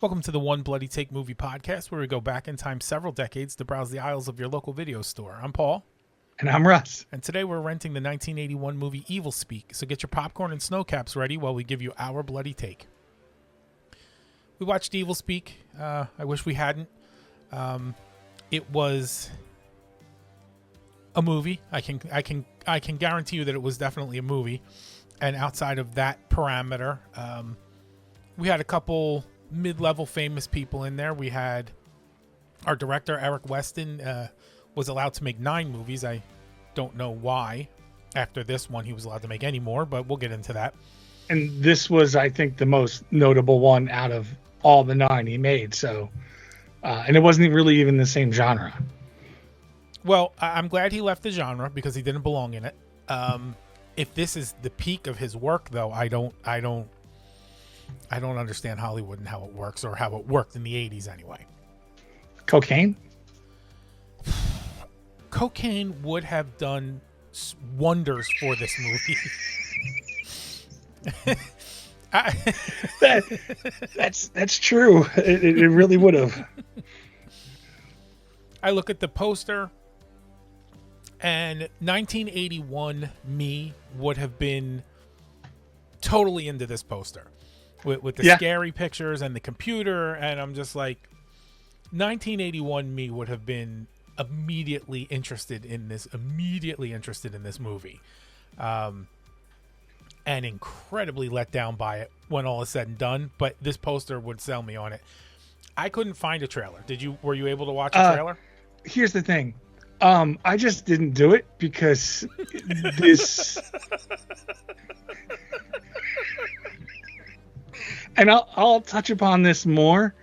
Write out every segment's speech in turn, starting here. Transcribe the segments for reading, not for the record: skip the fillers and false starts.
Welcome to the One Bloody Take Movie Podcast, where we go back in time several decades to browse the aisles of your local video store. I'm Paul. And I'm Russ. And today we're renting the 1981 movie Evilspeak, so get your popcorn and snow caps ready while we give you our bloody take. We watched Evilspeak. I wish we hadn't. It was a movie. I can guarantee you that it was definitely a movie. And outside of that parameter, we had a couple mid-level famous people in there. We had our director, Eric Weston, was allowed to make 9 movies. I don't know why. After this one, he was allowed to make any more, but we'll get into that. And this was, I think, the most notable one out of all the 9 he made. So, and it wasn't really even the same genre. Well, I'm glad he left the genre because he didn't belong in it. If this is the peak of his work, though, I don't understand Hollywood and how it works, or how it worked in the 80s anyway. Cocaine? Cocaine would have done wonders for this movie. That's true. It really would have. I look at the poster, and 1981 me would have been totally into this poster. With the scary pictures and the computer, and I'm just like, 1981 me would have been immediately interested in this movie, and incredibly let down by it when all is said and done. But this poster would sell me on it. I couldn't find a trailer. Were you able to watch a trailer? Here's the thing. I just didn't do it because this. And I'll touch upon this more,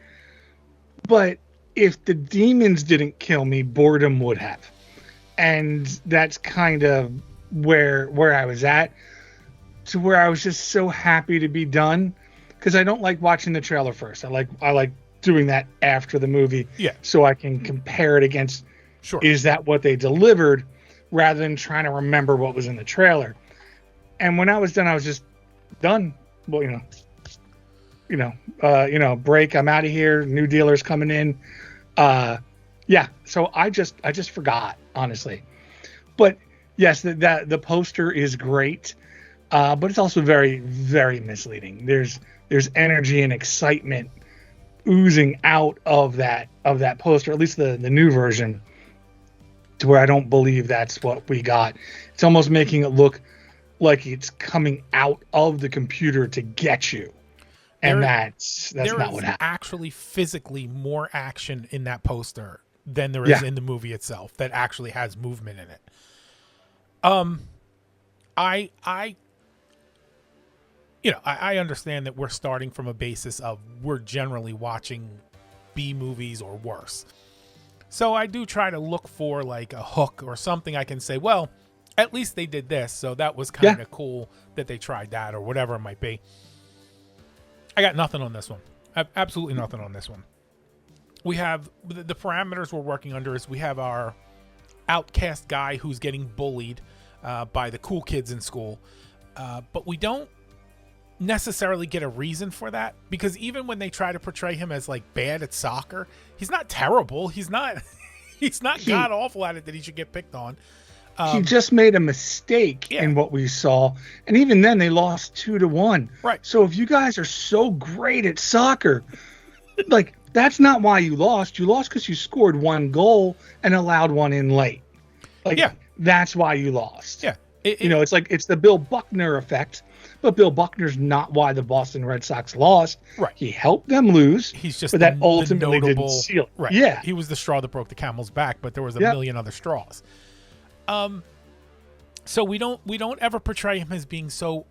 but if the demons didn't kill me, boredom would have. And that's kind of where I was at, to where I was just so happy to be done, because I don't like watching the trailer first. I like doing that after the movie, so I can compare it against, is that what they delivered, rather than trying to remember what was in the trailer. And when I was done, I was just done. Well, break, I'm out of here, new dealers coming in. So I just forgot, honestly. But yes, the poster is great, but it's also very, very misleading. There's energy and excitement oozing out of that poster, at least the new version, to where I don't believe that's what we got. It's almost making it look like it's coming out of the computer to get you. And that's not what happened. There is actually physically more action in that poster than there is in the movie itself that actually has movement in it. I understand that we're starting from a basis of we're generally watching B movies or worse. So I do try to look for like a hook or something I can say, well, at least they did this, so that was kind of cool that they tried that, or whatever it might be. I got nothing on this one. I have absolutely nothing on this one. We have the parameters we're working under is we have our outcast guy who's getting bullied by the cool kids in school. But we don't necessarily get a reason for that, because even when they try to portray him as like bad at soccer, he's not terrible. He's not god awful at it that he should get picked on. He just made a mistake in what we saw, and even then they lost 2-1. Right. So if you guys are so great at soccer, like, that's not why you lost. You lost because you scored 1 goal and allowed 1 in late. Like, that's why you lost. Yeah. It's like it's the Bill Buckner effect, but Bill Buckner's not why the Boston Red Sox lost. Right. He helped them lose. He's just but that ultimately didn't seal it. Right. Yeah. He was the straw that broke the camel's back, but there was a million other straws. So we don't ever portray him as being so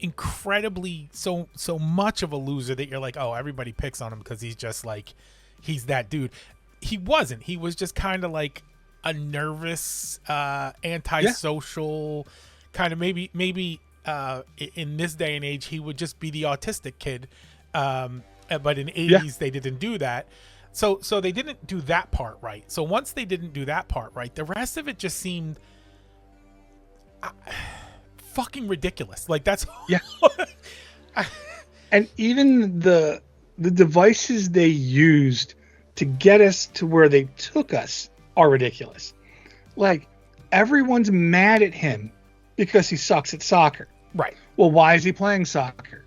incredibly so much of a loser that you're like, oh, everybody picks on him because he's just like, he's that dude. He wasn't. He was just kind of like a nervous, antisocial kind of, maybe in this day and age he would just be the autistic kid. But in the 80s they didn't do that. So they didn't do that part right. So once they didn't do that part right, the rest of it just seemed fucking ridiculous. Like, that's And even the the devices they used to get us to where they took us are ridiculous. Like, everyone's mad at him because he sucks at soccer. Right. Well, why is he playing soccer?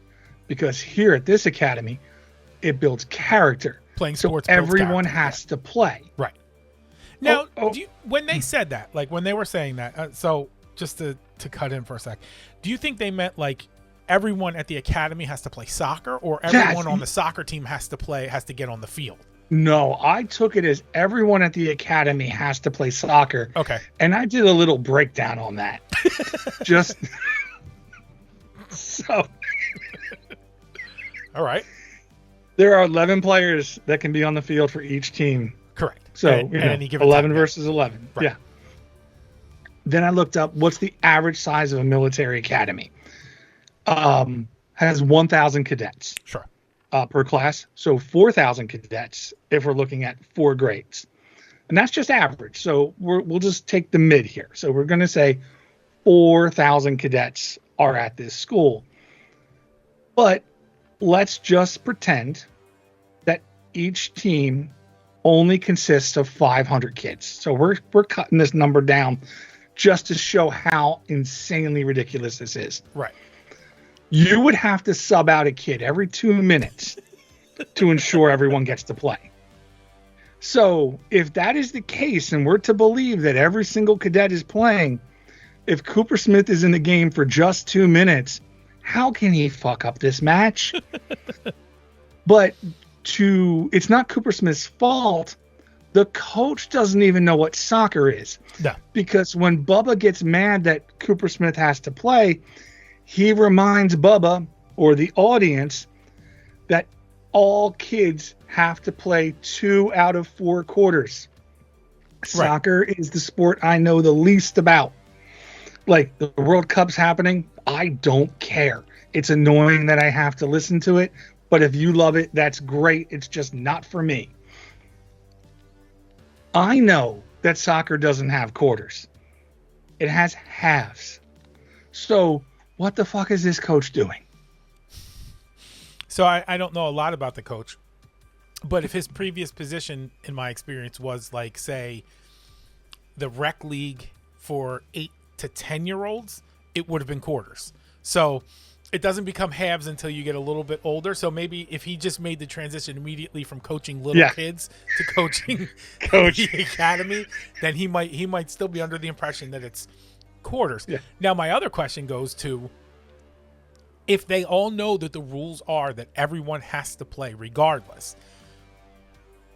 Because here at this academy, it builds character. Playing sports, so everyone has to play. Right. Now, when they said that, like when they were saying that, so just to cut in for a sec, do you think they meant like everyone at the academy has to play soccer, or everyone on the soccer team has to get on the field? No, I took it as everyone at the academy has to play soccer. Okay. And I did a little breakdown on that. Just so. All right. There are 11 players that can be on the field for each team. Correct. So, any given 11 time, versus 11. Right. Yeah. Then I looked up what's the average size of a military academy. Has 1,000 cadets. Sure. Per class. So 4,000 cadets if we're looking at 4 grades. And that's just average. So we'll just take the mid here. So we're going to say 4,000 cadets are at this school. But let's just pretend that each team only consists of 500 kids. So we're cutting this number down just to show how insanely ridiculous this is. Right. You would have to sub out a kid every 2 minutes to ensure everyone gets to play. So if that is the case, and we're to believe that every single cadet is playing, if Cooper Smith is in the game for just 2 minutes, how can he fuck up this match? But it's not Cooper Smith's fault. The coach doesn't even know what soccer is. No. Because when Bubba gets mad that Cooper Smith has to play, he reminds Bubba or the audience that all kids have to play 2 out of 4 quarters. Right. Soccer is the sport I know the least about. Like, the World Cup's happening, I don't care. It's annoying that I have to listen to it, but if you love it, that's great. It's just not for me. I know that soccer doesn't have quarters. It has halves. So what the fuck is this coach doing? So I don't know a lot about the coach, but if his previous position, in my experience, was like, say, the rec league for 8 to 10-year-olds, it would have been quarters. So it doesn't become halves until you get a little bit older. So maybe if he just made the transition immediately from coaching little kids to coaching the academy, then he might still be under the impression that it's quarters. Yeah. Now, my other question goes to, if they all know that the rules are that everyone has to play regardless,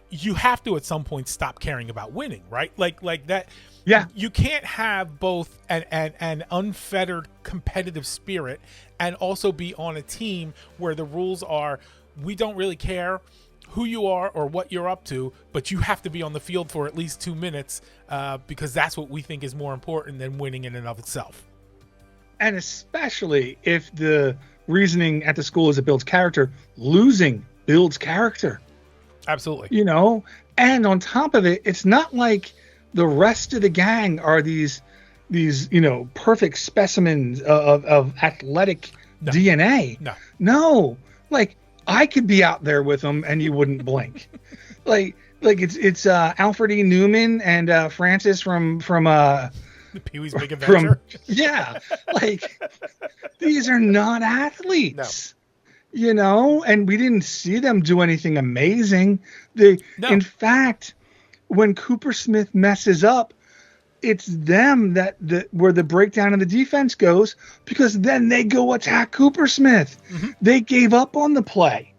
you have to at some point stop caring about winning, right? Like that. Yeah. You can't have both an unfettered competitive spirit and also be on a team where the rules are, we don't really care who you are or what you're up to, but you have to be on the field for at least 2 minutes because that's what we think is more important than winning in and of itself. And especially if the reasoning at the school is it builds character, losing builds character. Absolutely. You know, and on top of it, it's not like the rest of the gang are these perfect specimens of athletic DNA. No. Like, I could be out there with them and you wouldn't blink. like it's Alfred E. Newman and Francis from Pee-wee's Big Adventure. Like, these are not athletes. No. And we didn't see them do anything amazing. In fact, when Cooper Smith messes up, it's them where the breakdown of the defense goes, because then they go attack Cooper Smith. Mm-hmm. They gave up on the play.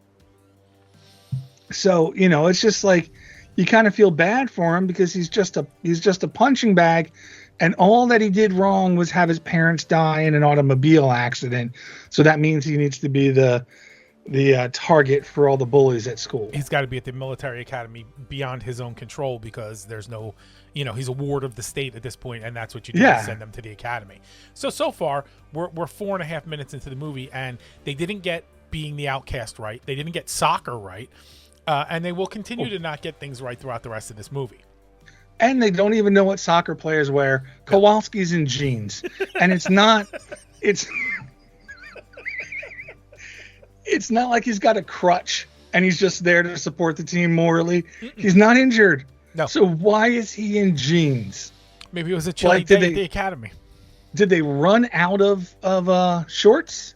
So, it's just like you kind of feel bad for him because he's just a punching bag, and all that he did wrong was have his parents die in an automobile accident. So that means he needs to be the target for all the bullies at school. He's got to be at the military academy beyond his own control because there's no, he's a ward of the state at this point, and that's what you do to send them to the academy. So far, we're 4.5 minutes into the movie, and they didn't get being the outcast right. They didn't get soccer right, and they will continue to not get things right throughout the rest of this movie. And they don't even know what soccer players wear. Kowalski's in jeans, and it's not like he's got a crutch and he's just there to support the team morally. He's not injured. No. So why is he in jeans? Maybe it was a chilly day at the academy. Did they run out of shorts?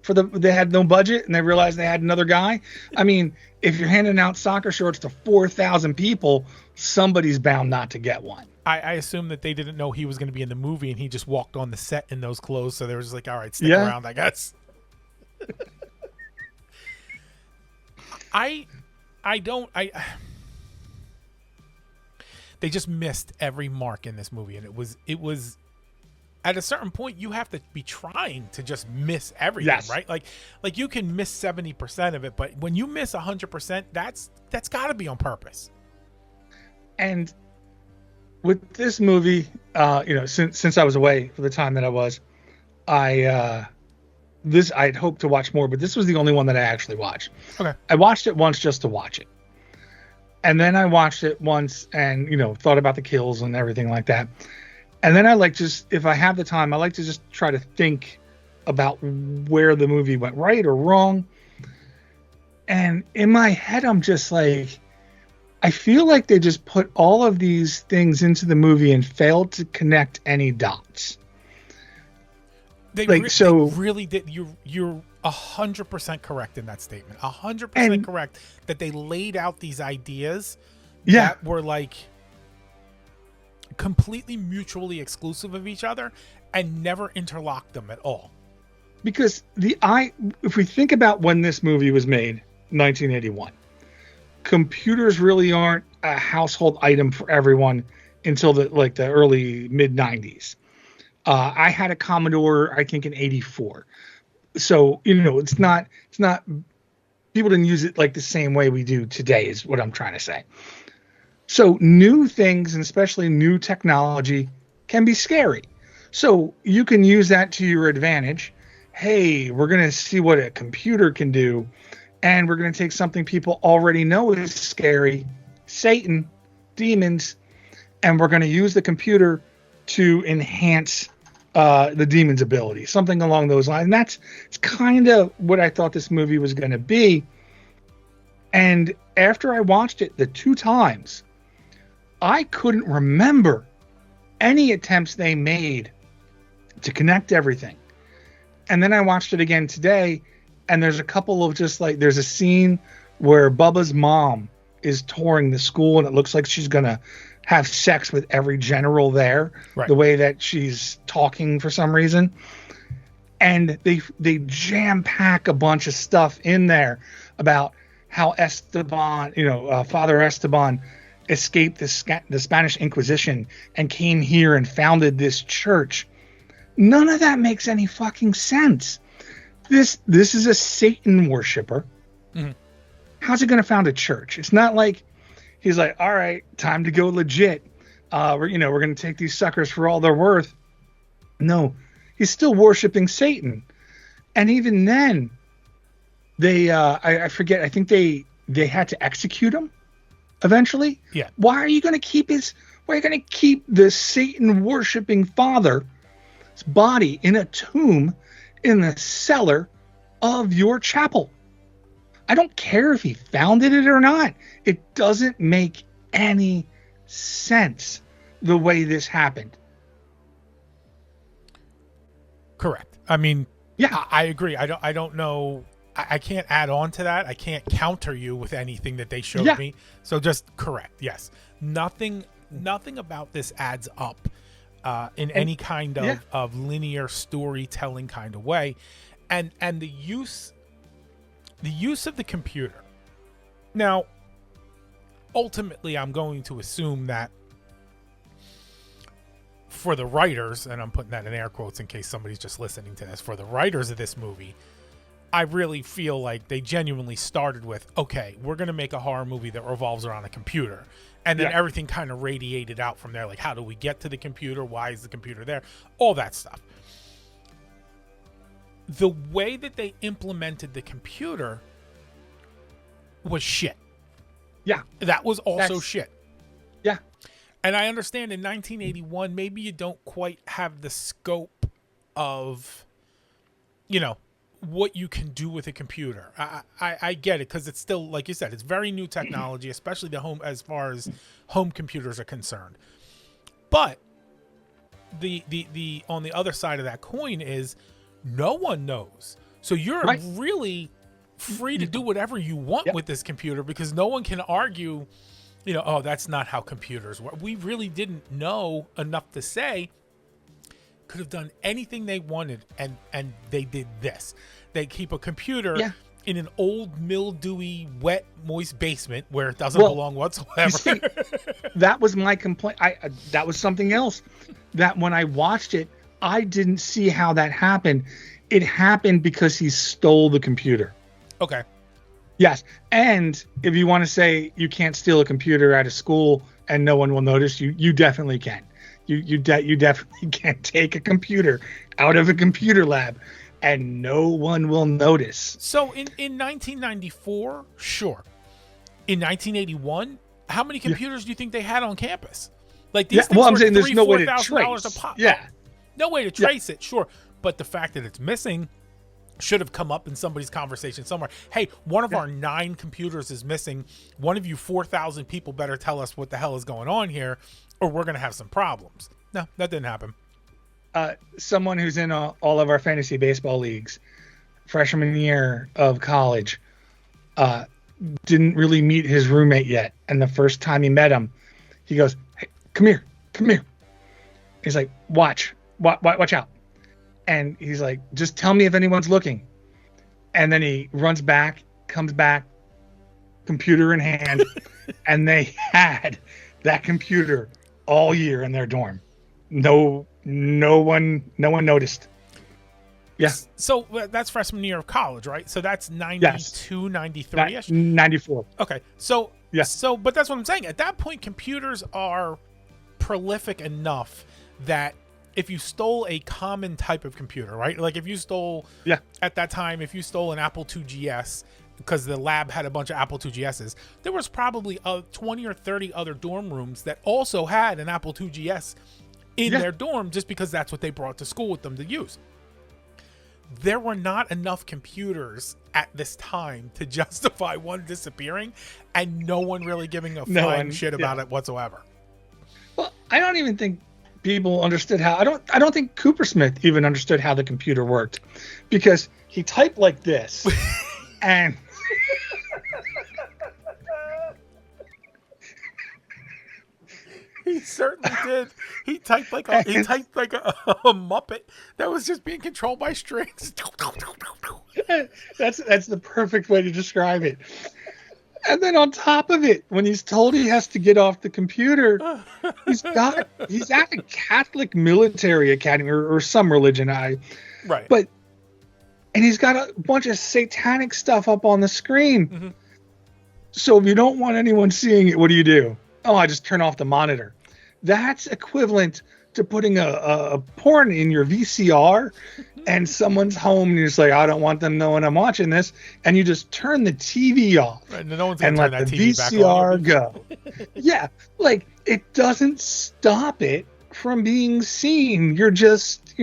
They had no budget and they realized they had another guy. I mean, if you're handing out soccer shorts to 4,000 people, somebody's bound not to get one. I assume that they didn't know he was going to be in the movie and he just walked on the set in those clothes. So they were just like, all right, stick around, I guess. They just missed every mark in this movie. And it was at a certain point, you have to be trying to just miss everything, yes. Right? Like you can miss 70% of it, but when you miss 100%, that's got to be on purpose. And with this movie, since I was away for the time that I was, I'd hoped to watch more, but this was the only one that I actually watched. Okay. I watched it once just to watch it. And then I watched it once and, thought about the kills and everything like that. And then if I have the time, I like to just try to think about where the movie went right or wrong. And in my head, I'm just like, I feel like they just put all of these things into the movie and failed to connect any dots. They really did. You're 100% correct in that statement. 100% correct that they laid out these ideas that were like completely mutually exclusive of each other and never interlocked them at all. Because if we think about when this movie was made, 1981, computers really aren't a household item for everyone until the early mid 90s. I had a Commodore, I think in 84. So, it's not people didn't use it like the same way we do today is what I'm trying to say. So new things, and especially new technology, can be scary. So you can use that to your advantage. Hey, we're going to see what a computer can do. And we're going to take something people already know is scary, Satan, demons, and we're going to use the computer to enhance the demon's ability, something along those lines. And it's kind of what I thought this movie was going to be. And after I watched it the 2 times, I couldn't remember any attempts they made to connect everything. And then I watched it again today, and there's a couple of there's a scene where Bubba's mom is touring the school, and it looks like she's going to have sex with every general there, right. The way that she's talking for some reason. And they jam pack a bunch of stuff in there about how Esteban, Father Esteban escaped the Spanish Inquisition and came here and founded this church. None of that makes any fucking sense. This is a Satan worshiper. Mm-hmm. How's he going to found a church? It's not like he's like, all right, time to go legit. We're going to take these suckers for all they're worth. No, he's still worshiping Satan. And even then, I forget, I think they had to execute him eventually. Yeah. Why are you going to keep the Satan worshiping father's body in a tomb in the cellar of your chapel? I don't care if he founded it or not. It doesn't make any sense the way this happened. Correct. I mean, yeah, I agree. I don't know. I can't add on to that. I can't counter you with anything that they showed me. So just correct. Yes. Nothing about this adds up in any kind of linear storytelling kind of way. And the use of the computer. Now, ultimately, I'm going to assume that for the writers, and I'm putting that in air quotes in case somebody's just listening to this, for the writers of this movie, I really feel like they genuinely started with, okay, we're going to make a horror movie that revolves around a computer. And then everything kind of radiated out from there. Like, how do we get to the computer? Why is the computer there? All that stuff. The way that they implemented the computer was shit. Yeah. That was also shit. Yeah. And I understand in 1981, maybe you don't quite have the scope of, what you can do with a computer. I get it, because it's still, like you said, it's very new technology, especially the home, as far as home computers are concerned. But the on the other side of that coin is no one knows. So you're really free to do whatever you want with this computer, because no one can argue, oh, that's not how computers work. We really didn't know enough to say. Could have done anything they wanted, and they did this. They keep a computer in an old, mildewy, wet, moist basement where it doesn't belong whatsoever. See, that was my complaint. That was something else that when I watched it, I didn't see how that happened. It happened because he stole the computer. Okay. Yes. And if you want to say you can't steal a computer out of school and no one will notice, you definitely can. You definitely can't take a computer out of a computer lab and no one will notice. So in 1994, sure. In 1981, how many computers do you think they had on campus? Like these things I'm were saying there's no way to $3,000-$4,000 a pop. Yeah. No way to trace it, sure. But the fact that it's missing should have come up in somebody's conversation somewhere. Hey, one of our 9 computers is missing. One of you 4,000 people better tell us what the hell is going on here, or we're going to have some problems. No, that didn't happen. Someone who's in all of our fantasy baseball leagues, freshman year of college, didn't really meet his roommate yet. And the first time he met him, he goes, "Hey, come here. He's like, watch out. And he's like, just tell me if anyone's looking. And then he runs back, comes back, computer in hand, and they had that computer all year in their dorm. No one noticed. Yeah. So that's freshman year of college, right? So that's 92, 93-ish? 94. Okay. So, yes. So, but that's what I'm saying. At that point, computers are prolific enough that if you stole a common type of computer, right? Like if you stole, at that time, if you stole an Apple II GS, because the lab had a bunch of Apple II GSs, there was probably 20 or 30 other dorm rooms that also had an Apple II GS in their dorm, just because that's what they brought to school with them to use. There were not enough computers at this time to justify one disappearing and no one really giving a flying shit about it whatsoever. Well, I don't even think people understood how. I don't think Cooper Smith even understood how the computer worked, because he typed like this and he certainly did. He typed like a Muppet that was just being controlled by strings. That's the perfect way to describe it. And then on top of it, when he's told he has to get off the computer, he's at a Catholic military academy or some religion, and he's got a bunch of satanic stuff up on the screen. Mm-hmm. So if you don't want anyone seeing it, what do? Oh, I just turn off the monitor. That's equivalent to putting a porn in your VCR and someone's home and you're just like, I don't want them knowing I'm watching this. And you just turn the TV off no one's and let the TV VCR go. Yeah. Like it doesn't stop it from being seen. You're just,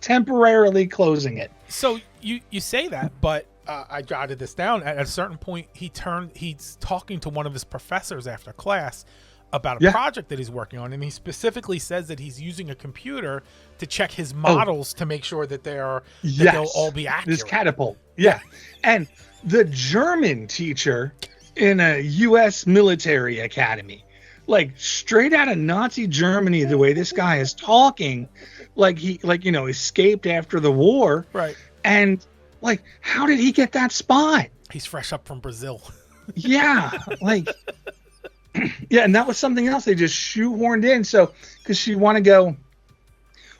temporarily closing it. So you say that, but I jotted this down. At a certain point, he's talking to one of his professors after class about a project that he's working on, and he specifically says that he's using a computer to check his models to make sure that they'll all be accurate. This catapult. Yeah. And the German teacher in a U.S. military academy, like straight out of Nazi Germany, the way this guy is talking, escaped after the war. Right. And how did he get that spot? He's fresh up from Brazil. Yeah. Yeah, and that was something else they just shoehorned in. So, because you want to go,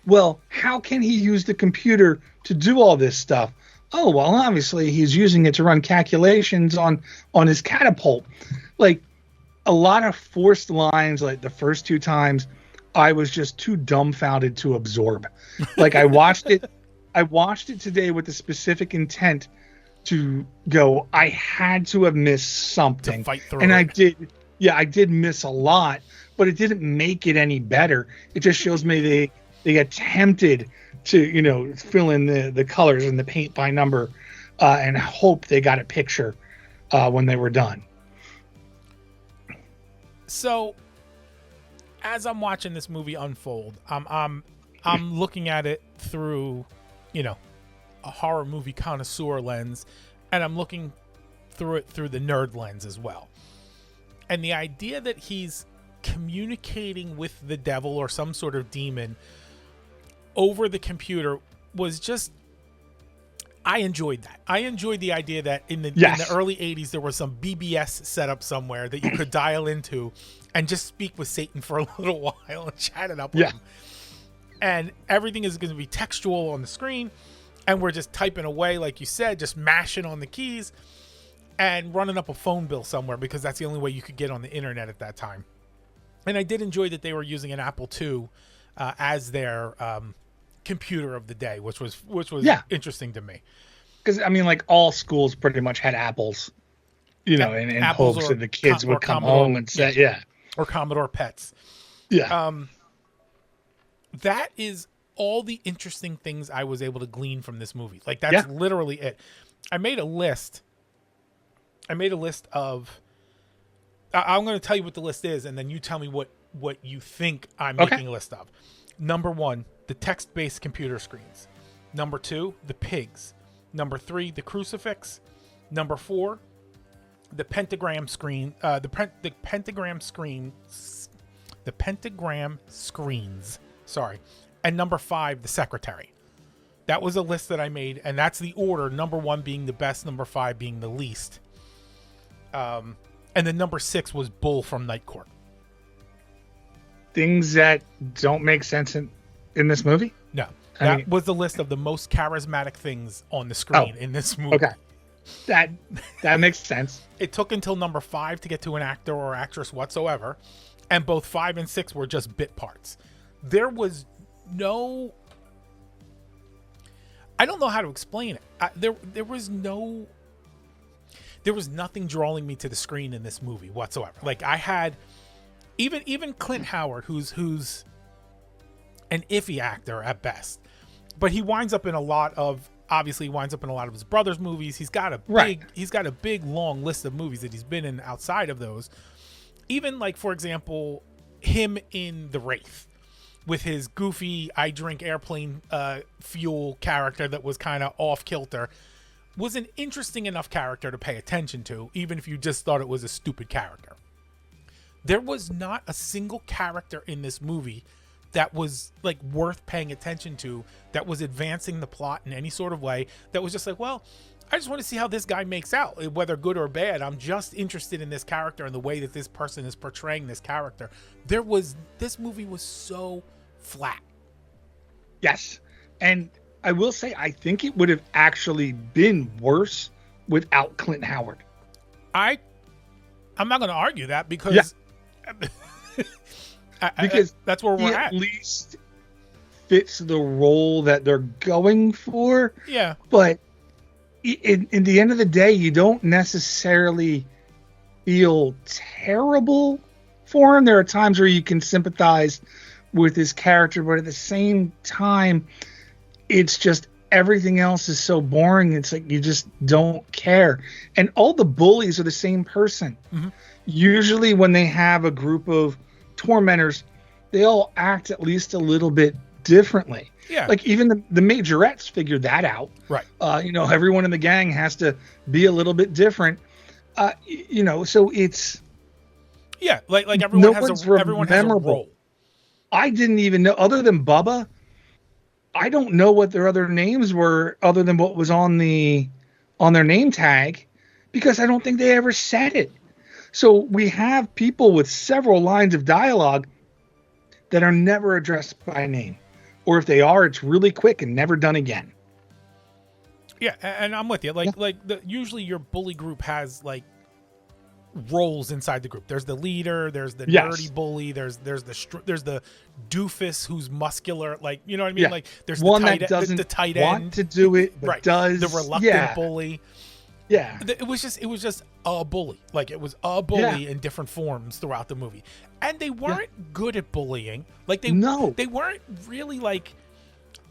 well, how can he use the computer to do all this stuff? Oh, well, obviously he's using it to run calculations on his catapult. Like a lot of forced lines, like the first 2 times, I was just too dumbfounded to absorb. Like I watched it today with the specific intent to go, I had to have missed something. To fight through and it. I did. Yeah, I did miss a lot, but it didn't make it any better. It just shows me they attempted to, fill in the colors and the paint by number, and hope they got a picture when they were done. So, as I'm watching this movie unfold, I'm looking at it through, a horror movie connoisseur lens, and I'm looking through it through the nerd lens as well. And the idea that he's communicating with the devil or some sort of demon over the computer was just, I enjoyed that. I enjoyed the idea that in the early 80s there was some BBS set up somewhere that you could dial into and just speak with Satan for a little while and chat it up with him. And everything is going to be textual on the screen, and we're just typing away, like you said, just mashing on the keys and running up a phone bill somewhere, because that's the only way you could get on the internet at that time. And I did enjoy that they were using an Apple II as their computer of the day, which was interesting to me. Because like all schools pretty much had Apples, in hopes that the kids would come home and say, or Commodore Pets. Yeah. That is all the interesting things I was able to glean from this movie. Like, that's literally it. I made a list of. I'm going to tell you what the list is, and then you tell me what you think I'm making a list of. Number 1, the text-based computer screens. Number 2, the pigs. Number 3, the crucifix. Number 4, the pentagram screen. The pentagram screens. Sorry. And number 5, the secretary. That was a list that I made, and that's the order. Number 1 being the best, number 5 being the least. And then number 6 was Bull from Night Court. Things that don't make sense in this movie? No. That was the list of the most charismatic things on the screen in this movie. Okay. That makes sense. It took until number 5 to get to an actor or actress whatsoever, and both 5 and 6 were just bit parts. There was no... I don't know how to explain it. There was nothing drawing me to the screen in this movie whatsoever. Like, I had even Clint Howard, who's an iffy actor at best, but he winds up in a lot of his brother's movies. He's got a big long list of movies that he's been in outside of those. Even, like, for example, him in The Wraith with his goofy I drink airplane fuel character that was kind of off kilter was an interesting enough character to pay attention to, even if you just thought it was a stupid character. There was not a single character in this movie that was, like, worth paying attention to, that was advancing the plot in any sort of way, that was just like, well, I just want to see how this guy makes out, whether good or bad. I'm just interested in this character and the way that this person is portraying this character. This movie was so flat. Yes. And I will say, I think it would have actually been worse without Clint Howard. I'm not going to argue that, because because that's where we're at least fits the role that they're going for. Yeah. But in the end of the day, you don't necessarily feel terrible for him. There are times where you can sympathize with his character, but at the same time, it's just everything else is so boring. It's like you just don't care. And all the bullies are the same person. Mm-hmm. Usually when they have a group of tormentors, they all act at least a little bit differently. Yeah. Like even the majorettes figured that out. Right. Everyone in the gang has to be a little bit different. So it's... Yeah, like everyone has a role. I didn't even know, other than Bubba, I don't know what their other names were other than what was on their name tag, because I don't think they ever said it. So we have people with several lines of dialogue that are never addressed by name. Or if they are, it's really quick and never done again. Yeah, and I'm with you. Usually your bully group has, like, roles inside the group. There's the leader, there's the nerdy bully, there's the doofus who's muscular, like, you know what I mean? Like, there's one the tight, that doesn't the tight want end to do it, but right, does. The reluctant bully. Yeah. It was just a bully. Like, it was a bully in different forms throughout the movie. And they weren't good at bullying. Like, they weren't really like,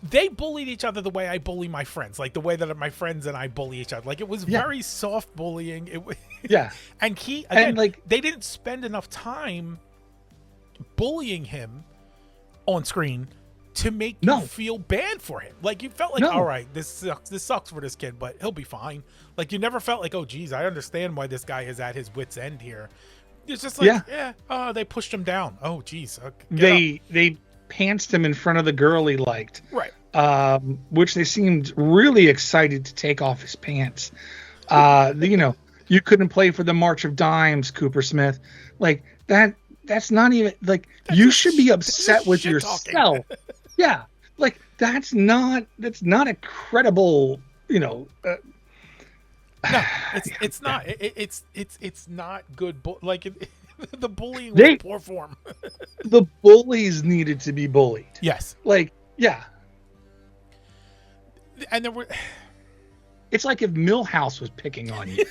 they bullied each other the way I bully my friends, like the way that my friends and I bully each other. Like, it was very soft bullying. And like, they didn't spend enough time bullying him on screen to make you feel bad for him. Like, you felt like, all right, this sucks for this kid, but he'll be fine. Like, you never felt like, oh geez, I understand why this guy is at his wit's end here. It's just like, they pushed him down. Oh geez. They pantsed him in front of the girl he liked. Right. Which they seemed really excited to take off his pants. You couldn't play for the March of Dimes, Cooper Smith. Like, that's not even, like, you should be upset with yourself. Yeah. Like, that's not a credible, No, it's not. It's not good. The bullying was poor form. The bullies needed to be bullied. Yes. Like, yeah. And there were. It's like if Milhouse was picking on you.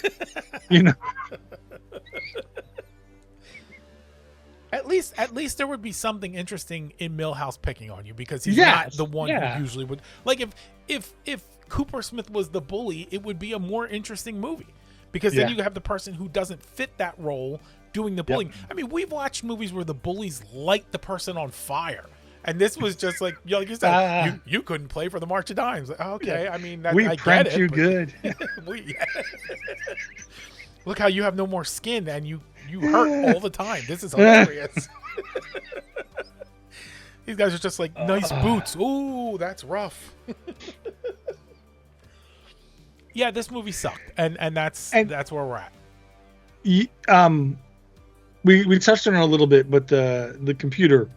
At least there would be something interesting in Milhouse picking on you, because he's not the one who usually would. Like, if Cooper Smith was the bully, it would be a more interesting movie, because then you have the person who doesn't fit that role doing the bullying. I mean, we've watched movies where the bullies light the person on fire, and this was just like, like you said, you couldn't play for the March of Dimes. Like, okay, I mean, we I get it, you good. Look how you have no more skin and you hurt all the time. This is hilarious. These guys are just like, nice boots. Ooh, that's rough. Yeah, this movie sucked, and that's where we're at. We touched on it a little bit, but the computer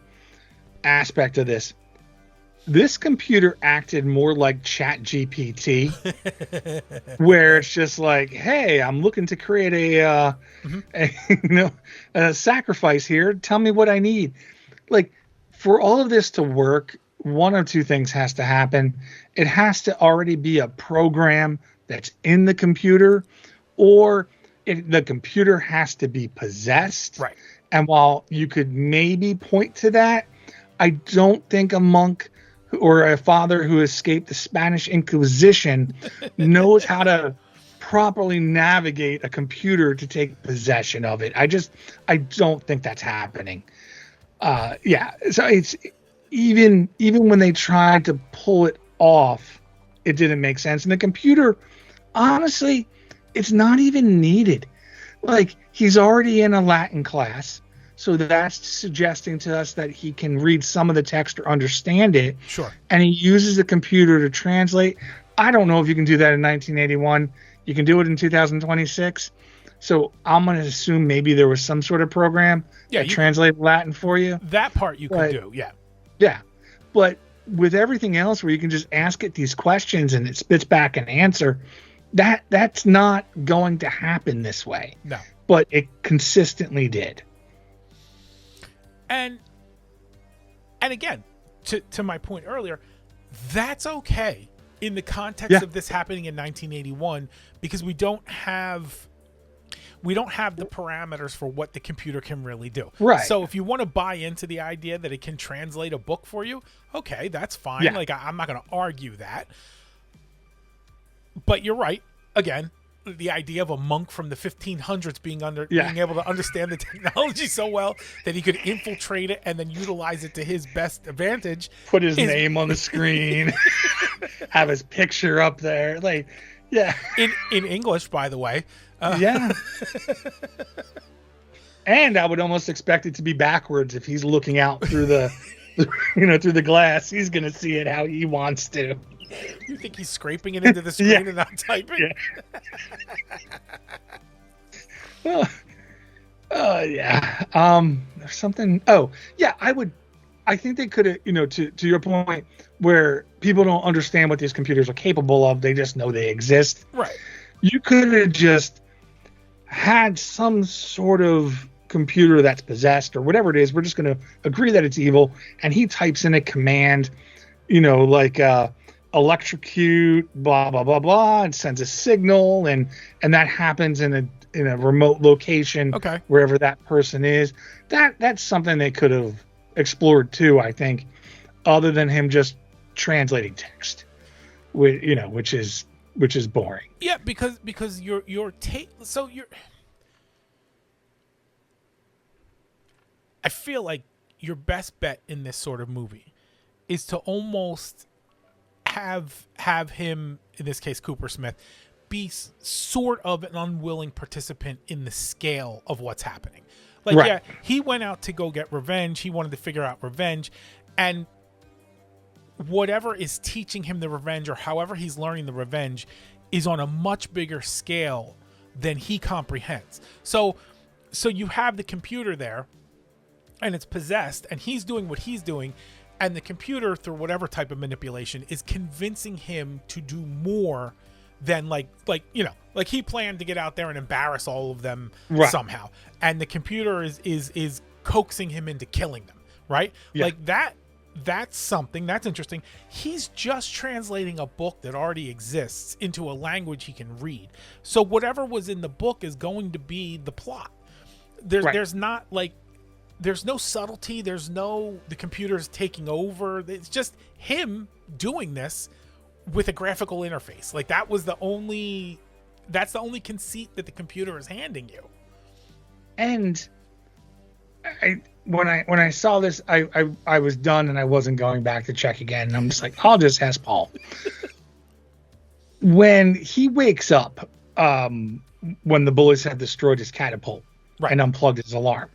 aspect of this computer acted more like ChatGPT, where it's just like, hey, I'm looking to create a sacrifice here. Tell me what I need. Like, for all of this to work, one of two things has to happen. It has to already be a program that's in the computer, or the computer has to be possessed. Right. And while you could maybe point to that, I don't think a monk or a father who escaped the Spanish Inquisition knows how to properly navigate a computer to take possession of it. I don't think that's happening. So it's even when they tried to pull it off, it didn't make sense. And the computer, honestly, it's not even needed. Like, he's already in a Latin class, so that's suggesting to us that he can read some of the text or understand it. Sure. And he uses the computer to translate. I don't know if you can do that in 1981. You can do it in 2026. So I'm going to assume maybe there was some sort of program that translated Latin for you. That part you could do, yeah. Yeah. But with everything else where you can just ask it these questions and it spits back an answer, that's not going to happen this way. No. But it consistently did. And again, to my point earlier, that's okay in the context of this happening in 1981, because we don't have the parameters for what the computer can really do. Right. So if you want to buy into the idea that it can translate a book for you, okay, that's fine. Yeah. Like, I'm not going to argue that. But you're right. Again, the idea of a monk from the 1500s being able to understand the technology so well that he could infiltrate it and then utilize it to his best advantage. Put his name on the screen, have his picture up there. Like, yeah. In English, by the way. Yeah. And I would almost expect it to be backwards. If he's looking out through the, through the glass, he's going to see it how he wants to. You think he's scraping it into the screen and not typing? Yeah. There's something. Oh, yeah. I think they could have, to your point, where people don't understand what these computers are capable of. They just know they exist. Right. You could have just had some sort of computer that's possessed or whatever it is. We're just going to agree that it's evil. And he types in a command, electrocute, blah blah blah blah, and sends a signal, and that happens in a remote location, Okay. wherever that person is. That's something they could have explored too, I think, other than him just translating text, which is boring. Yeah, because I feel like your best bet in this sort of movie is to almost have him, in this case Cooper Smith, be sort of an unwilling participant in the scale of what's happening. Like, right. Yeah, he went out to go get revenge. He wanted to figure out revenge, and whatever is teaching him the revenge, or however he's learning the revenge, is on a much bigger scale than he comprehends. So you have the computer there, and it's possessed, and he's doing what he's doing, and the computer, through whatever type of manipulation, is convincing him to do more than like he planned to get out there and embarrass all of them somehow, and the computer is coaxing him into killing them, right? Yeah. Like that's something that's interesting. He's just translating a book that already exists into a language he can read. So whatever was in the book is going to be the plot. There's not like, there's no subtlety. There's no, the computer's taking over. It's just him doing this with a graphical interface. Like that's the only conceit that the computer is handing you. And when I saw this, I was done and I wasn't going back to check again. And I'm just like, I'll just ask Paul. When he wakes up, when the bullets had destroyed his catapult and unplugged his alarm,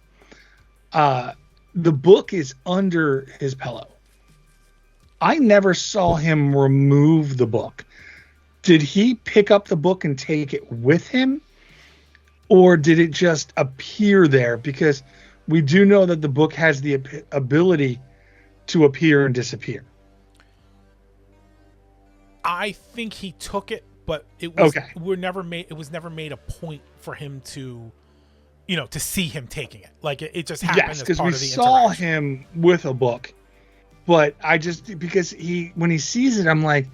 the book is under his pillow. I never saw him remove the book. Did he pick up the book and take it with him? Or did it just appear there? Because we do know that the book has the ability to appear and disappear. I think he took it, but it was okay. It was never made a point for him to, to see him taking it. Like it just happened as part of the interaction. Yes, because we saw him with a book. But because when he sees it, I'm like,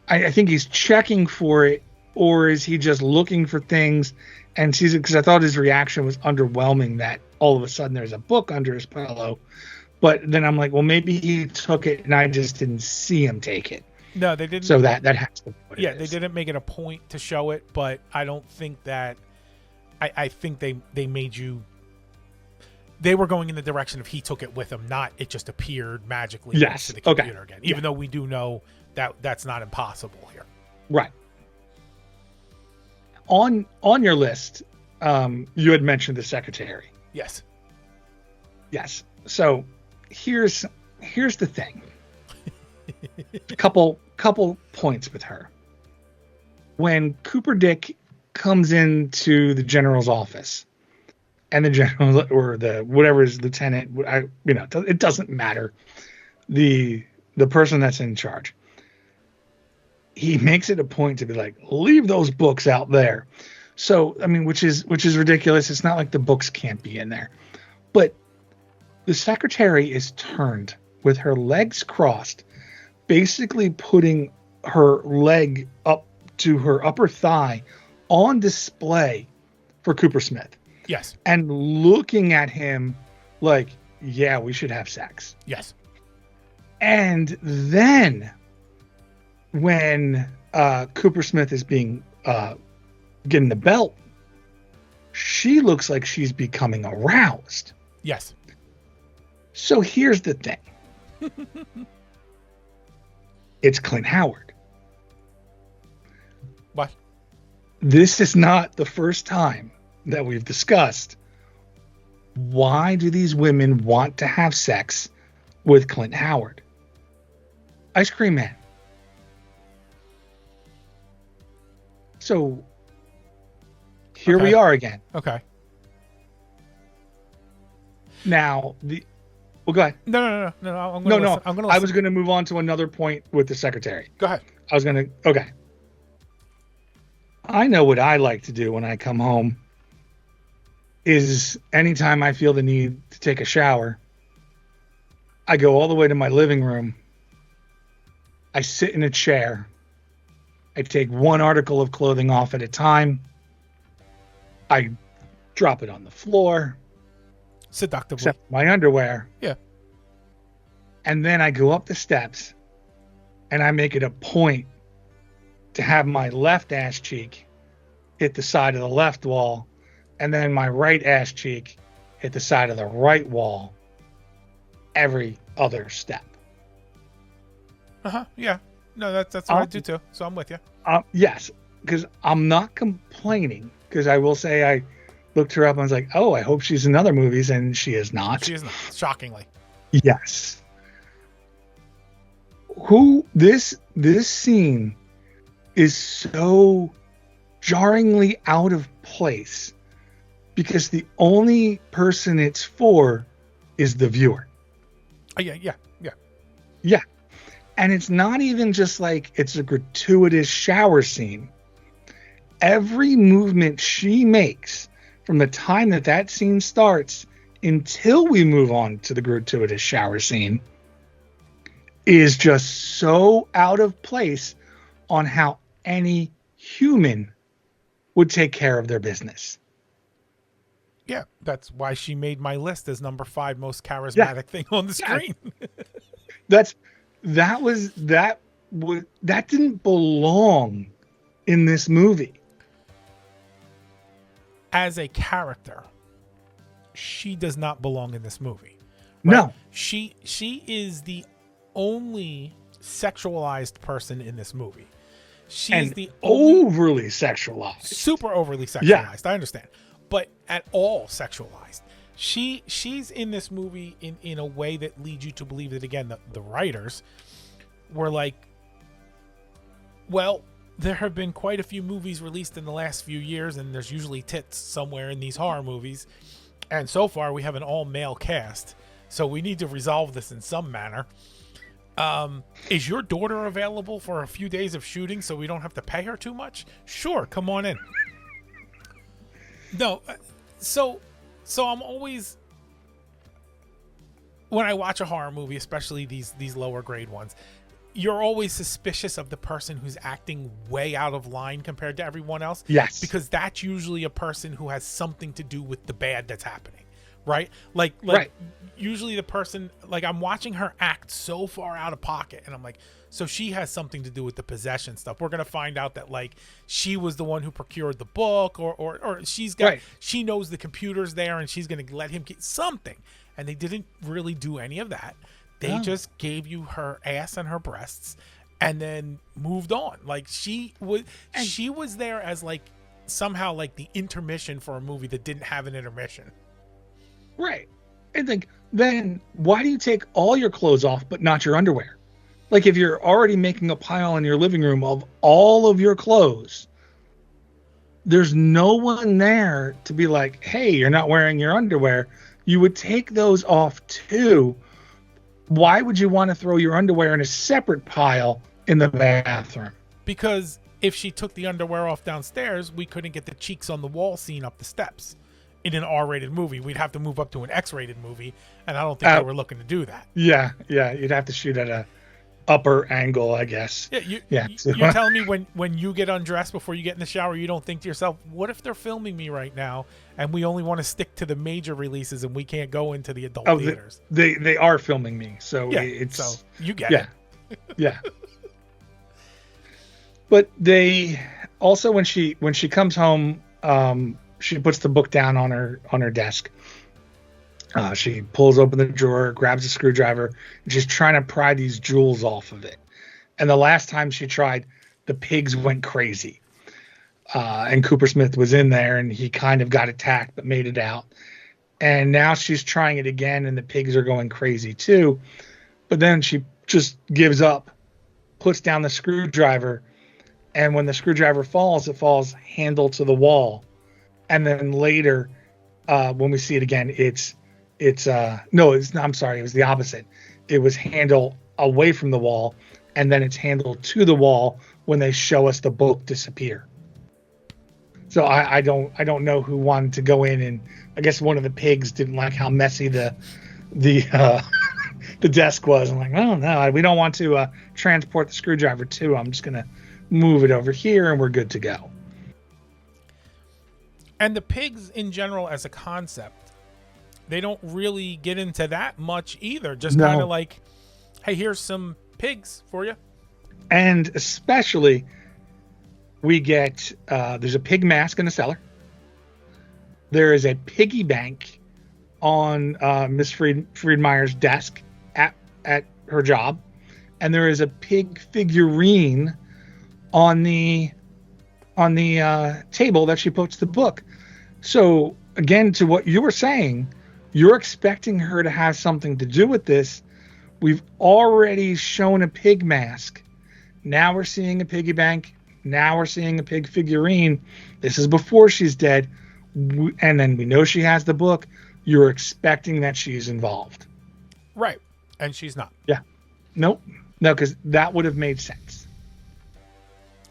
I think he's checking for it, or is he just looking for things and sees it? Because I thought his reaction was underwhelming that all of a sudden there's a book under his pillow. But then I'm like, well, maybe he took it and I just didn't see him take it. No, they didn't. So that has to be what it is. They didn't make it a point to show it, but I don't think that. I think they made you. They were going in the direction of he took it with him, not it just appeared magically next to the computer again. Even though we do know that that's not impossible here. Right. On your list, you had mentioned the secretary. Yes. Yes. So here's the thing. A couple points with her. When Cooper Dick comes into the general's office, and the general or the whatever is lieutenant, it doesn't matter. The person that's in charge. He makes it a point to be like, leave those books out there. So which is ridiculous. It's not like the books can't be in there, but the secretary is turned with her legs crossed, basically putting her leg up to her upper thigh on display for Cooper Smith. Yes. And looking at him like, yeah, we should have sex. Yes. And then when Cooper Smith is getting the belt, she looks like she's becoming aroused. Yes. So here's the thing. It's Clint Howard. What? This is not the first time that we've discussed why do these women want to have sex with Clint Howard? Ice Cream Man. So here we are again. Okay. Now well, go ahead. No. I'm gonna listen. I was going to move on to another point with the secretary. Go ahead. Okay. I know what I like to do when I come home is anytime I feel the need to take a shower, I go all the way to my living room I sit in a chair. I take one article of clothing off at a time. I drop it on the floor, Seductively. except my underwear. Yeah. And then I go up the steps and I make it a point to have my left ass cheek hit the side of the left wall and then my right ass cheek hit the side of the right wall every other step. Yeah. No, that's what I do too. So I'm with you. Yes, because I'm not complaining. Because I will say I looked her up and I was like, oh, I hope she's in other movies, and she is not. She is not, shockingly. Yes. This scene is so jarringly out of place because the only person it's for is the viewer. Oh, yeah. Yeah. And it's not even just like it's a gratuitous shower scene. Every movement she makes from the time that scene starts until we move on to the gratuitous shower scene is just so out of place on how any human would take care of their business. Yeah, that's why she made my list as number 5 most charismatic thing on the screen. that didn't belong in this movie. As a character, she does not belong in this movie. Right? No. She is the only sexualized person in this movie. She's the overly sexualized. Super overly sexualized. Yeah. I understand. But at all sexualized. She's in this movie in a way that leads you to believe that, again, the writers were like, well, there have been quite a few movies released in the last few years, and there's usually tits somewhere in these horror movies. And so far, we have an all-male cast, so we need to resolve this in some manner. Is your daughter available for a few days of shooting so we don't have to pay her too much? Sure, come on in. No, so I'm always, when I watch a horror movie, especially these lower grade ones, you're always suspicious of the person who's acting way out of line compared to everyone else. Yes. Because that's usually a person who has something to do with the bad that's happening, right? Like right. Usually the person, like, I'm watching her act so far out of pocket, and I'm like, so she has something to do with the possession stuff. We're going to find out that, like, she was the one who procured the book, or she's got, right. She knows the computer's there and she's going to let him get something. And they didn't really do any of that. They just gave you her ass and her breasts and then moved on. Like, she was there as, like, somehow like the intermission for a movie that didn't have an intermission. Right. And like, then why do you take all your clothes off but not your underwear? Like, if you're already making a pile in your living room of all of your clothes, there's no one there to be like, hey, you're not wearing your underwear. You would take those off too. Why would you want to throw your underwear in a separate pile in the bathroom? Because if she took the underwear off downstairs, we couldn't get the cheeks on the wall scene up the steps. In an R-rated movie, we'd have to move up to an X-rated movie, and I don't think they were looking to do that. Yeah, you'd have to shoot at a upper angle, I guess. You're telling me when you get undressed before you get in the shower, you don't think to yourself, what if they're filming me right now and we only want to stick to the major releases and we can't go into the adult theaters? They are filming me, so so you get it. Yeah. But they also, when she comes home, she puts the book down on her desk. She pulls open the drawer, grabs a screwdriver, and she's trying to pry these jewels off of it. And the last time she tried, the pigs went crazy. And Cooper Smith was in there, and he kind of got attacked but made it out. And now she's trying it again, and the pigs are going crazy too. But then she just gives up, puts down the screwdriver, and when the screwdriver falls, it falls handle to the wall. And then later, when we see it again, I'm sorry, it was the opposite. It was handle away from the wall, and then it's handle to the wall when they show us the book disappear. So I don't know who wanted to go in, and I guess one of the pigs didn't like how messy the the desk was. I'm like, oh no, we don't want to transport the screwdriver too. I'm just gonna move it over here, and we're good to go. And the pigs in general as a concept, they don't really get into that much either. Just kind of like, hey, here's some pigs for you. And especially, we get, there's a pig mask in the cellar. There is a piggy bank on Miss Friedmeier's desk at her job. And there is a pig figurine on the table that she puts the book. So again, to what you were saying, you're expecting her to have something to do with this. We've already shown a pig mask. Now we're seeing a piggy bank. Now we're seeing a pig figurine. This is before she's dead. And then we know she has the book. You're expecting that she's involved. Right. And she's not. Yeah. Nope. No, because that would have made sense.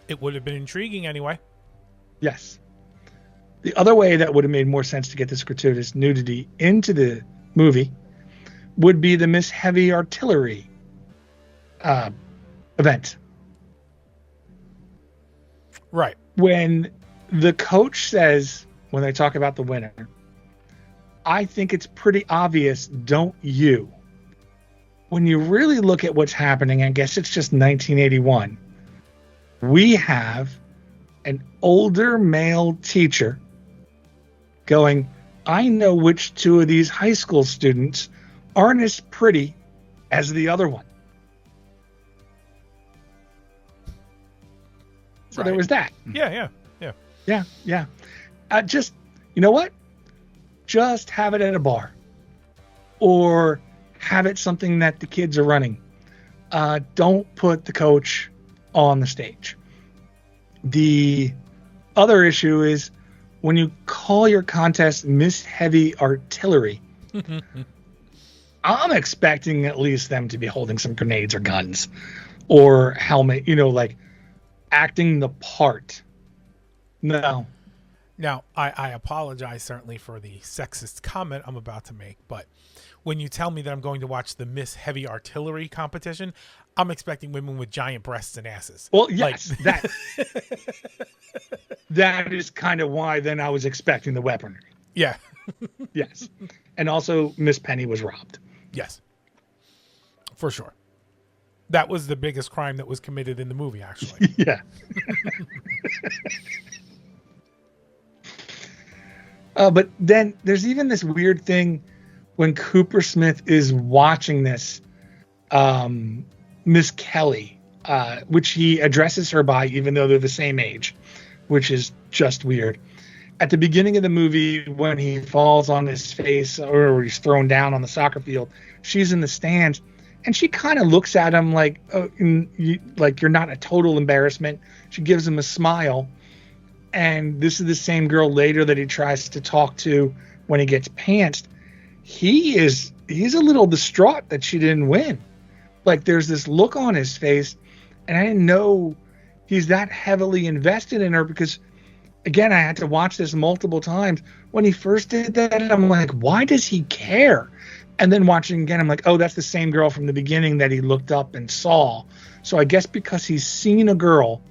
It would have been intriguing anyway. Yes. The other way that would have made more sense to get this gratuitous nudity into the movie would be the Miss Heavy Artillery event. Right. When the coach says, when they talk about the winner, I think it's pretty obvious, don't you? When you really look at what's happening, I guess it's just 1981. We have an older male teacher going, I know which two of these high school students aren't as pretty as the other one. So there was that. Yeah. Just, you know what? Just have it at a bar. Or have it something that the kids are running. Don't put the coach on the stage. The other issue is when you call your contest Miss Heavy Artillery, I'm expecting at least them to be holding some grenades or guns or helmet, like acting the part. No. Now, I apologize certainly for the sexist comment I'm about to make, but when you tell me that I'm going to watch the Miss Heavy Artillery competition, I'm expecting women with giant breasts and asses. Well, yes, that is kind of why then I was expecting the weaponry. Yeah. Yes. And also Miss Penny was robbed. Yes. For sure. That was the biggest crime that was committed in the movie, actually. Yeah. But then there's even this weird thing when Cooper Smith is watching this, Miss Kelly, which he addresses her by, even though they're the same age, which is just weird. At the beginning of the movie, when he falls on his face or he's thrown down on the soccer field, she's in the stands and she kind of looks at him like, like you're not a total embarrassment. She gives him a smile. And this is the same girl later that he tries to talk to when he gets pantsed. He's a little distraught that she didn't win. Like there's this look on his face, and I didn't know he's that heavily invested in her because, again, I had to watch this multiple times. When he first did that, I'm like, why does he care? And then watching again, I'm like, oh, that's the same girl from the beginning that he looked up and saw. So I guess because he's seen a girl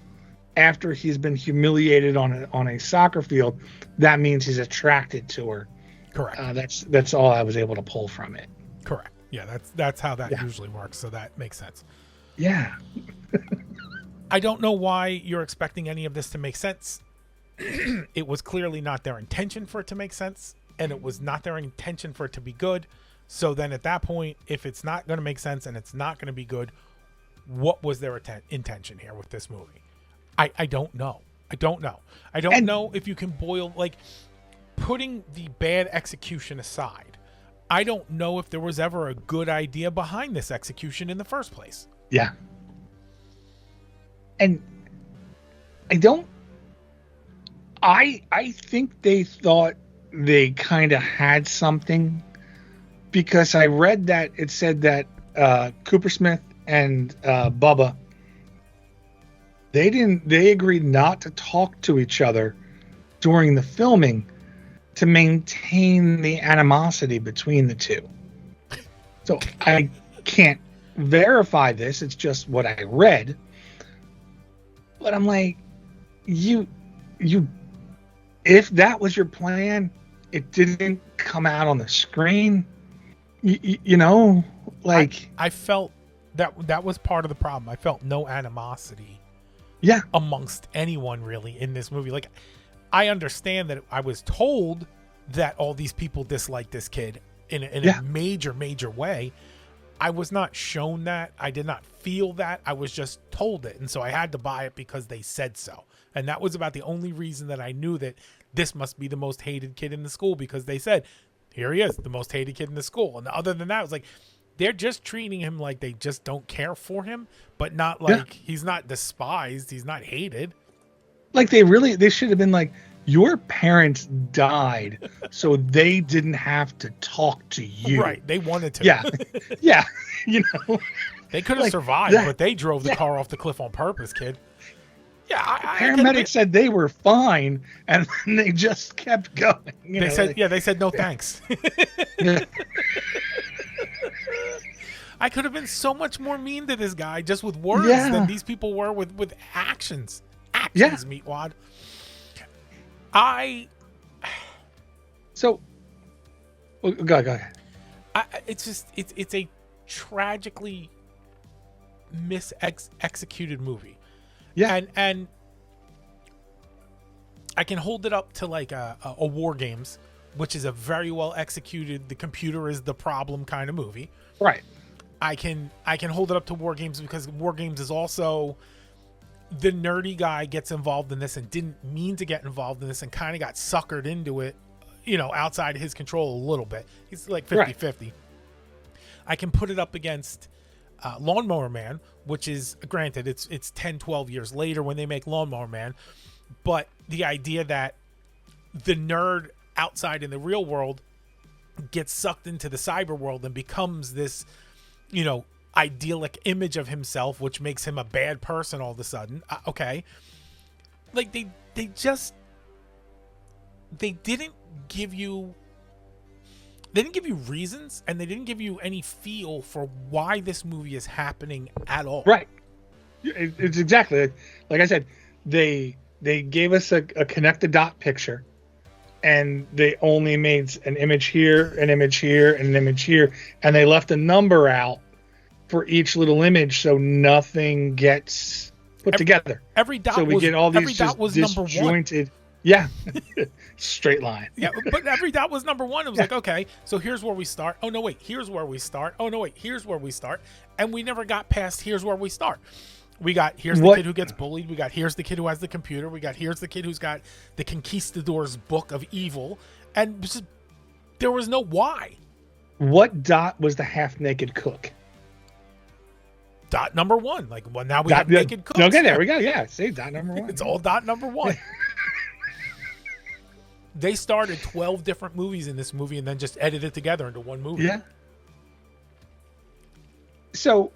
after he's been humiliated on a soccer field, that means he's attracted to her. Correct. That's all I was able to pull from it. Correct. Yeah, that's how that usually works. So that makes sense. Yeah. I don't know why you're expecting any of this to make sense. It was clearly not their intention for it to make sense, and it was not their intention for it to be good. So then at that point, if it's not going to make sense and it's not going to be good, what was their intention here with this movie? I don't know. I don't know if you can boil, like, putting the bad execution aside, I don't know if there was ever a good idea behind this execution in the first place. Yeah. And I think they thought they kind of had something, because I read that it said that Cooper Smith and Bubba, they agreed not to talk to each other during the filming to maintain the animosity between the two. So I can't verify this. It's just what I read. But I'm like, you, if that was your plan, it didn't come out on the screen. You know, like I felt that was part of the problem. I felt no animosity yeah, amongst anyone really in this movie. Like, I understand that I was told that all these people dislike this kid in a major way. I was not shown that. I did not feel that. I was just told it. And so I had to buy it because they said so. And that was about the only reason that I knew that this must be the most hated kid in the school, because they said, here he is, the most hated kid in the school. And other than that, it was like, they're just treating him like they just don't care for him, but not like he's not despised. He's not hated. Like they should have been like, your parents died, so they didn't have to talk to you. Right. They wanted to. Yeah. Yeah. You know, they could have survived, but they drove the car off the cliff on purpose, kid. Yeah. Paramedics said they were fine, and then they just kept going. They said no thanks. Yeah. I could have been so much more mean to this guy just with words than these people were with actions. Meatwad. Go ahead. It's a tragically executed movie. Yeah. And I can hold it up to like a War Games, which is a very well executed, the computer is the problem kind of movie. Right. I can hold it up to War Games because War Games is also the nerdy guy gets involved in this and didn't mean to get involved in this and kind of got suckered into it, you know, outside of his control a little bit. He's like 50-50. I can put it up against Lawnmower Man, which is, granted, it's 10, 12 years later when they make Lawnmower Man, but the idea that the nerd outside in the real world gets sucked into the cyber world and becomes this, you know, idyllic image of himself, which makes him a bad person all of a sudden. Okay. Like they didn't give you reasons, and they didn't give you any feel for why this movie is happening at all. Right. It's exactly like I said, they gave us a connect the dot picture, and they only made an image here, an image here, and an image here, and they left a number out for each little image, so nothing gets put together. Every dot, so we get all these just disjointed. Yeah, straight line. Yeah, but every dot was number one. It was like, okay, so here's where we start. Oh no, wait, here's where we start. Oh no, wait, here's where we start. And we never got past here's where we start. We got here's the kid who gets bullied. We got here's the kid who has the computer. We got here's the kid who's got the Conquistador's book of evil. And just, there was no why. What dot was the half-naked cook? Dot number one. Like, well, now we have naked cooks. Okay, there we go. Yeah, see, dot number one. It's all dot number one. They started 12 different movies in this movie and then just edited together into one movie. Yeah. So,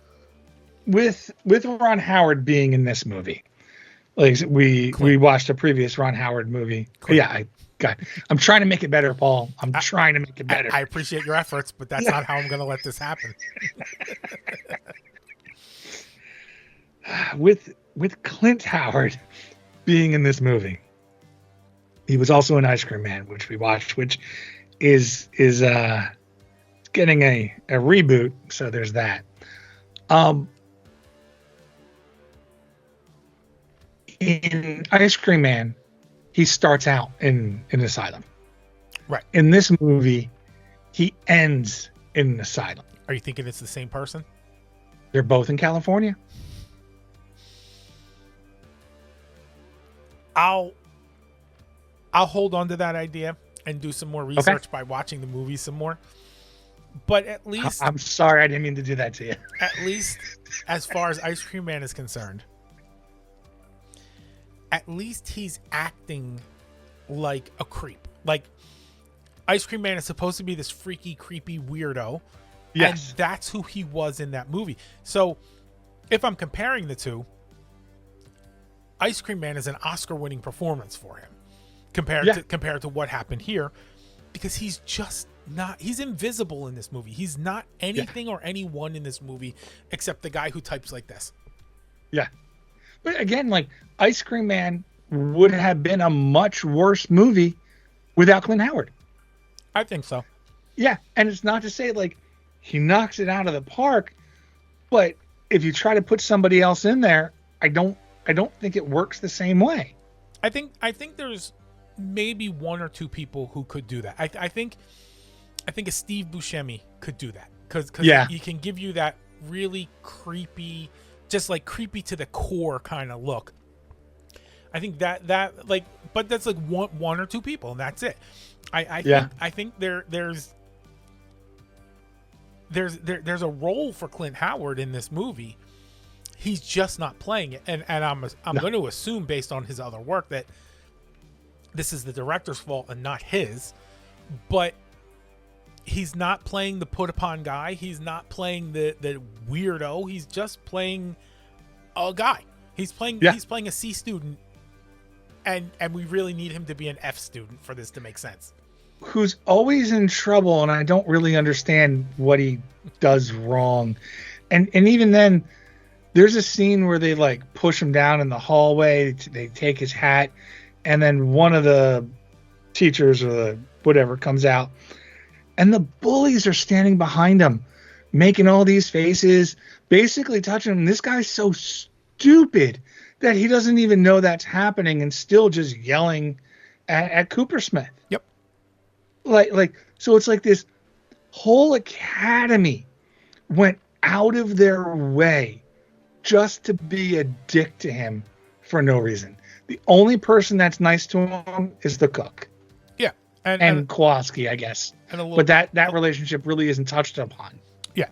with Ron Howard being in this movie, like we watched a previous Ron Howard movie. Yeah, I'm trying to make it better, Paul. I'm trying to make it better. I appreciate your efforts, but that's not how I'm going to let this happen. With Clint Howard being in this movie, he was also in Ice Cream Man, which we watched, which is getting a reboot. So there's that. In Ice Cream Man, he starts out in an asylum. Right. In this movie, he ends in an asylum. Are you thinking it's the same person? They're both in California. I'll hold on to that idea and do some more research by watching the movie some more. But at least... I'm sorry, I didn't mean to do that to you. At least as far as Ice Cream Man is concerned, at least he's acting like a creep. Like, Ice Cream Man is supposed to be this freaky, creepy weirdo. Yes. And that's who he was in that movie. So, if I'm comparing the two, Ice Cream Man is an Oscar-winning performance for him compared to what happened here. because he's just not, he's invisible in this movie. He's not anything or anyone in this movie except the guy who types like this. Yeah. But again, like Ice Cream Man would have been a much worse movie without Clint Howard. I think so. Yeah. And it's not to say like he knocks it out of the park, but if you try to put somebody else in there, I don't think it works the same way. I think there's maybe one or two people who could do that. I think a Steve Buscemi could do that because he can give you that really creepy, just like creepy to the core kind of look. I think that like, but that's like one or two people and that's it. I think there's a role for Clint Howard in this movie. He's just not playing it, and I'm going to assume based on his other work that this is the director's fault and not his. But he's not playing the put upon guy. He's not playing the weirdo. He's just playing a guy. He's playing a C student, and we really need him to be an F student for this to make sense. Who's always in trouble, and I don't really understand what he does wrong. And even then, there's a scene where they like push him down in the hallway. They take his hat, and then one of the teachers or the whatever comes out, and the bullies are standing behind him, making all these faces, basically touching him. This guy's so stupid that he doesn't even know that's happening, and still just yelling at Cooper Smith. Yep. Like so, it's like this whole academy went out of their way just to be a dick to him for no reason. The only person that's nice to him is the cook. Yeah. And Kowalski, I guess. But that relationship really isn't touched upon. Yeah.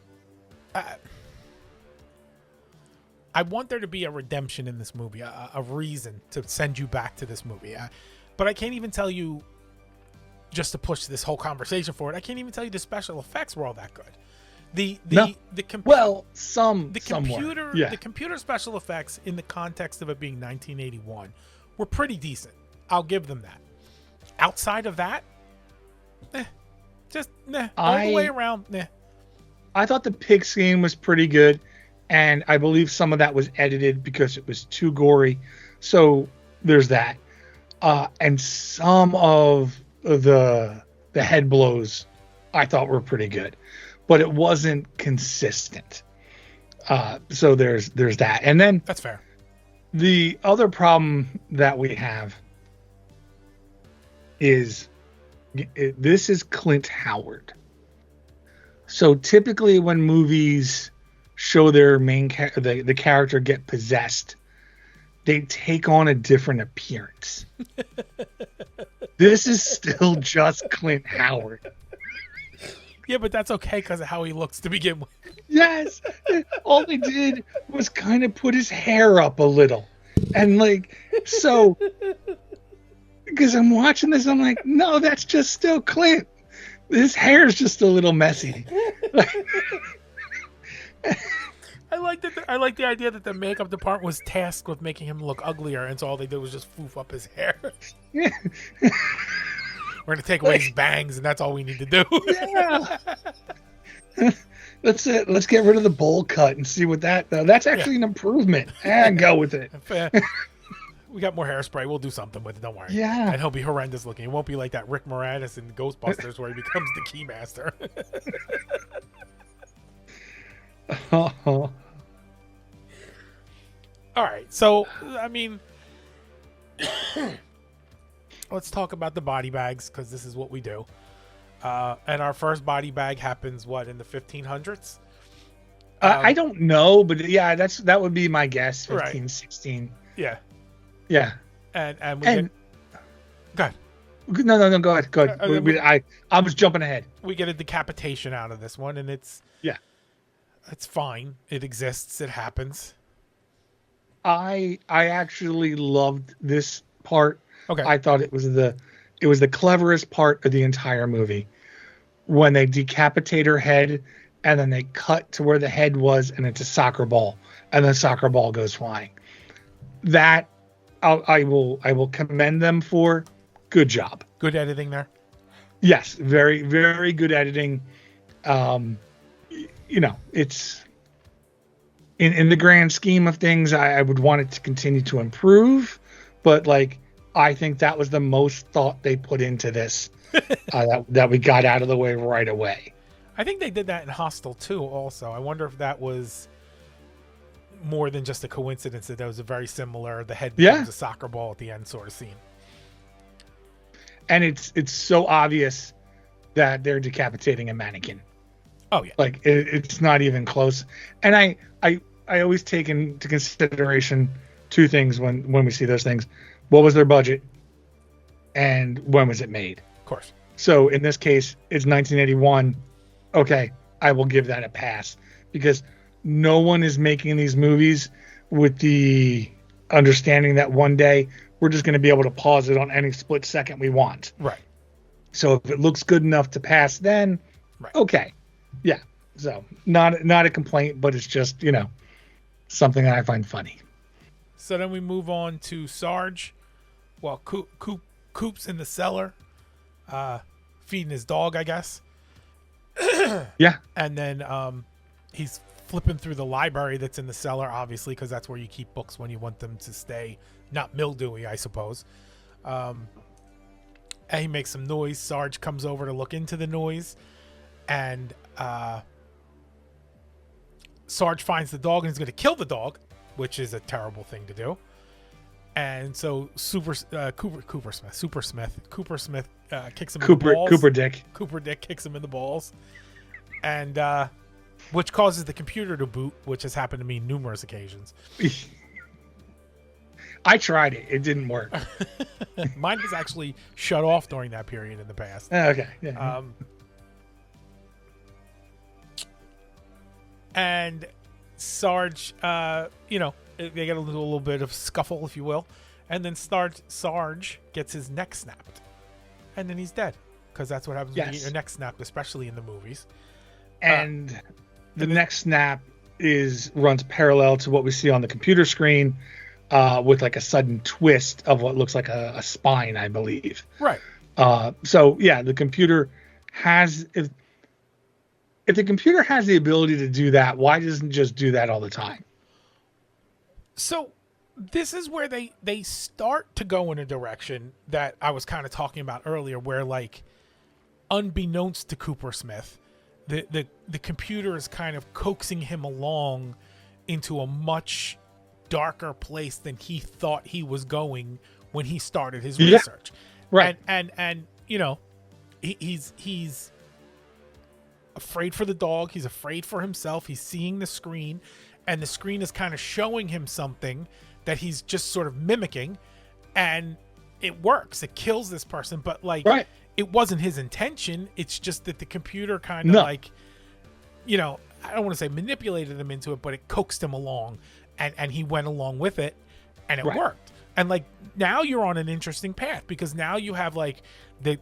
I want there to be a redemption in this movie, a reason to send you back to this movie. But I can't even tell you, just to push this whole conversation forward, I can't even tell you the special effects were all that good. The computer special effects in the context of it being 1981 were pretty decent. I'll give them that. Outside of that, all the way around. I thought the pig scene was pretty good, and I believe some of that was edited because it was too gory. So there's that. And some of the head blows I thought were pretty good, but it wasn't consistent. So there's that. And then that's fair. The other problem that we have is this is Clint Howard. So typically when movies show their main the character get possessed, they take on a different appearance. This is still just Clint Howard. Yeah, but that's okay because of how he looks to begin with. Yes. All they did was kind of put his hair up a little. And like, so, because I'm watching this, I'm like, no, that's just still Clint. His hair is just a little messy. I like the idea that the makeup department was tasked with making him look uglier, and so all they did was just foof up his hair. Yeah. We're gonna take away his bangs, and that's all we need to do. Yeah. Let's get rid of the bowl cut and see what that's actually an improvement. And go with it. We got more hairspray. We'll do something with it. Don't worry. Yeah. And he'll be horrendous looking. It won't be like that Rick Moranis in Ghostbusters where he becomes the Keymaster. All right. So, I mean, let's talk about the body bags because this is what we do. And our first body bag happens, in the 1500s? I don't know, but yeah, that would be my guess. 15, right. 16. Yeah. Yeah. And go ahead. No, go ahead. I was jumping ahead. We get a decapitation out of this one, and it's fine. It exists. It happens. I actually loved this part. Okay. I thought it was the cleverest part of the entire movie when they decapitate her head and then they cut to where the head was and it's a soccer ball and the soccer ball goes flying. That I will commend them for. Good job. Good editing there. Yes, very, very good editing. Um, it's in the grand scheme of things, I would want it to continue to improve, but like I think that was the most thought they put into this that we got out of the way right away. I think they did that in Hostel 2 also. I wonder if that was more than just a coincidence that was a very similar the head becomes a soccer ball at the end sort of scene. And it's so obvious that they're decapitating a mannequin. Oh yeah, like it's not even close. And I always take into consideration two things when we see those things: what was their budget, and when was it made. Of course. So in this case, it's 1981. Okay, I will give that a pass because no one is making these movies with the understanding that one day we're just going to be able to pause it on any split second we want. Right. So if it looks good enough to pass, then okay, yeah. So not a complaint, but it's just something that I find funny. So then we move on to Sarge. Well, Coop's in the cellar, feeding his dog, I guess. Yeah. And then he's flipping through the library that's in the cellar, obviously, because that's where you keep books when you want them to stay not mildewy, I suppose. And he makes some noise. Sarge comes over to look into the noise, and Sarge finds the dog and he's going to kill the dog, which is a terrible thing to do. And so Cooper Smith kicks him in the balls. Cooper Dick kicks him in the balls, and which causes the computer to boot, which has happened to me numerous occasions. I tried it; it didn't work. Mine was actually shut off during that period in the past. Okay, yeah. And Sarge, they get a little bit of scuffle, if you will, and then Sarge gets his neck snapped, and then he's dead, because that's what happens when you get your neck snapped, especially in the movies. And the neck snap runs parallel to what we see on the computer screen, with like a sudden twist of what looks like a spine, I believe. Right. So yeah, the computer has if the computer has the ability to do that, why doesn't it just do that all the time? So this is where they start to go in a direction that I was kind of talking about earlier, where like unbeknownst to Cooper Smith, the computer is kind of coaxing him along into a much darker place than he thought he was going when he started his research. Right. And he's afraid for the dog. He's afraid for himself. He's seeing the screen, and the screen is kind of showing him something that he's just sort of mimicking, and it works. It kills this person, but like it wasn't his intention. It's just that the computer kind of I don't want to say manipulated him into it, but it coaxed him along, and he went along with it, and it worked. And like now you're on an interesting path, because now you have like the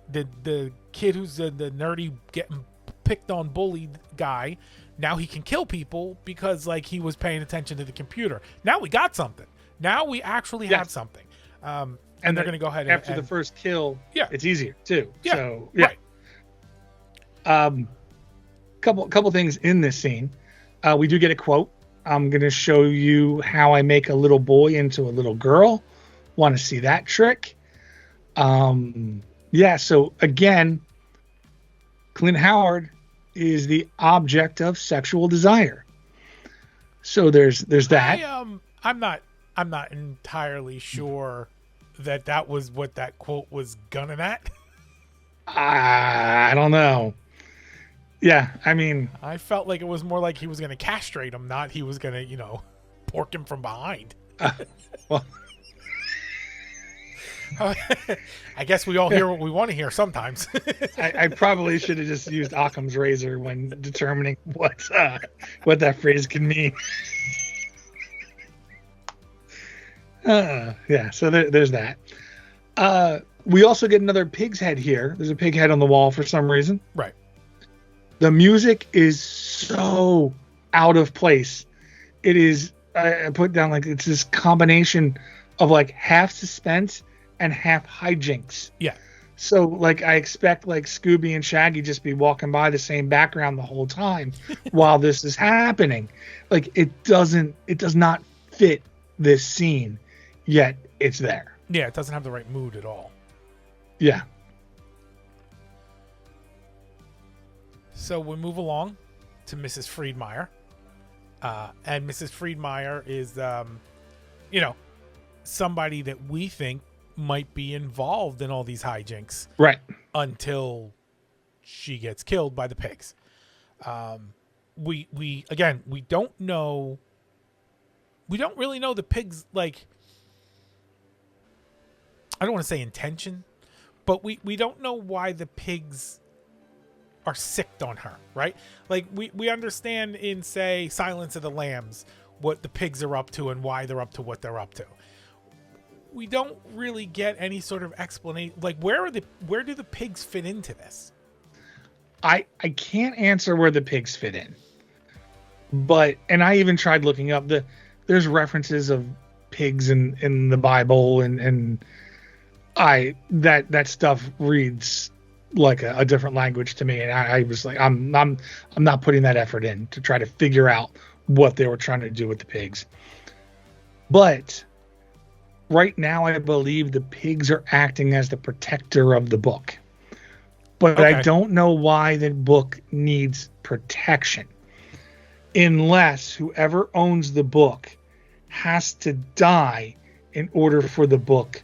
kid who's the nerdy getting picked on bullied guy. Now he can kill people because like he was paying attention to the computer. Now we got something. Now we actually have something. And they're going to go ahead after the first kill. Yeah, it's easier too. Yeah, so yeah. Right. Couple things in this scene. We do get a quote. I'm going to show you how I make a little boy into a little girl. Want to see that trick? Yeah. So again, Clint Howard is the object of sexual desire. So there's that. I'm not entirely sure that was what that quote was gunning at. I don't know. Yeah, I mean, I felt like it was more like he was going to castrate him, not he was going to, pork him from behind. Well, I guess we all hear what we want to hear sometimes. I probably should have just used Occam's razor when determining what that phrase can mean. Yeah, so there's that. We also get another pig's head here. There's a pig head on the wall for some reason. Right. The music is so out of place. It is, I put down like it's this combination of like half suspense and half hijinks. Yeah. So like I expect like Scooby and Shaggy just be walking by the same background the whole time while this is happening. Like it does not fit this scene, yet it's there. Yeah, it doesn't have the right mood at all. Yeah. So we move along to Mrs. Friedmeier. And Mrs. Friedmeier is, somebody that we think might be involved in all these hijinks. Right. Until she gets killed by the pigs. We don't know. We don't really know the pigs, like, I don't want to say intention, but we don't know why the pigs are sicked on her, right? Like we understand in, say, Silence of the Lambs what the pigs are up to and why they're up to what they're up to. We don't really get any sort of explanation. Like where do the pigs fit into this? I can't answer where the pigs fit in. But and I even tried looking up there's references of pigs in the Bible and that stuff reads like a different language to me, and I was like, I'm not putting that effort in to try to figure out what they were trying to do with the pigs. But right now, I believe the pigs are acting as the protector of the book. But okay. I don't know why the book needs protection, unless whoever owns the book has to die in order for the book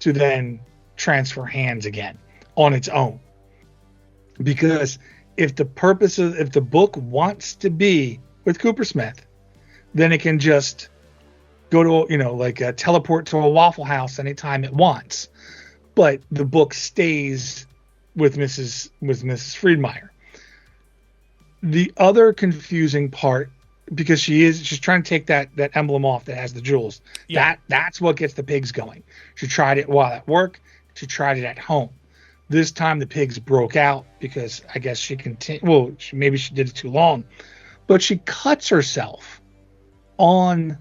to then transfer hands again on its own. Because if the book wants to be with Coopersmith, then it can just go to, teleport to a Waffle House anytime it wants. But the book stays with Mrs. Friedmeier. The other confusing part, because she's trying to take that emblem off that has the jewels. Yeah. That's what gets the pigs going. She tried it while at work. She tried it at home. This time the pigs broke out because I guess she continued. Well, maybe she did it too long, but she cuts herself on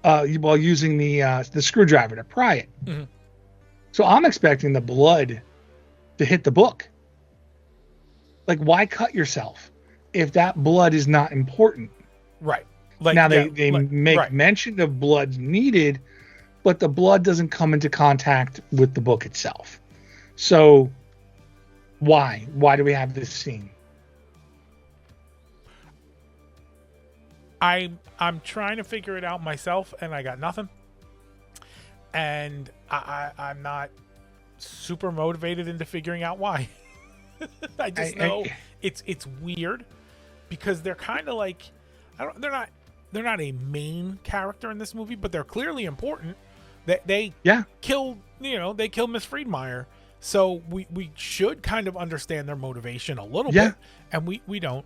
while using the screwdriver to pry it. Mm-hmm. So I'm expecting the blood to hit the book. Like, why cut yourself if that blood is not important? Right. Like, now they make mention of blood needed, but the blood doesn't come into contact with the book itself. So why do we have this scene? I'm trying to figure it out myself, and I got nothing. And I'm not super motivated into figuring out why. I just know it's weird because they're kind of like, they're not a main character in this movie, but they're clearly important. They kill Miss Friedmeier, so we should kind of understand their motivation a little bit, and we don't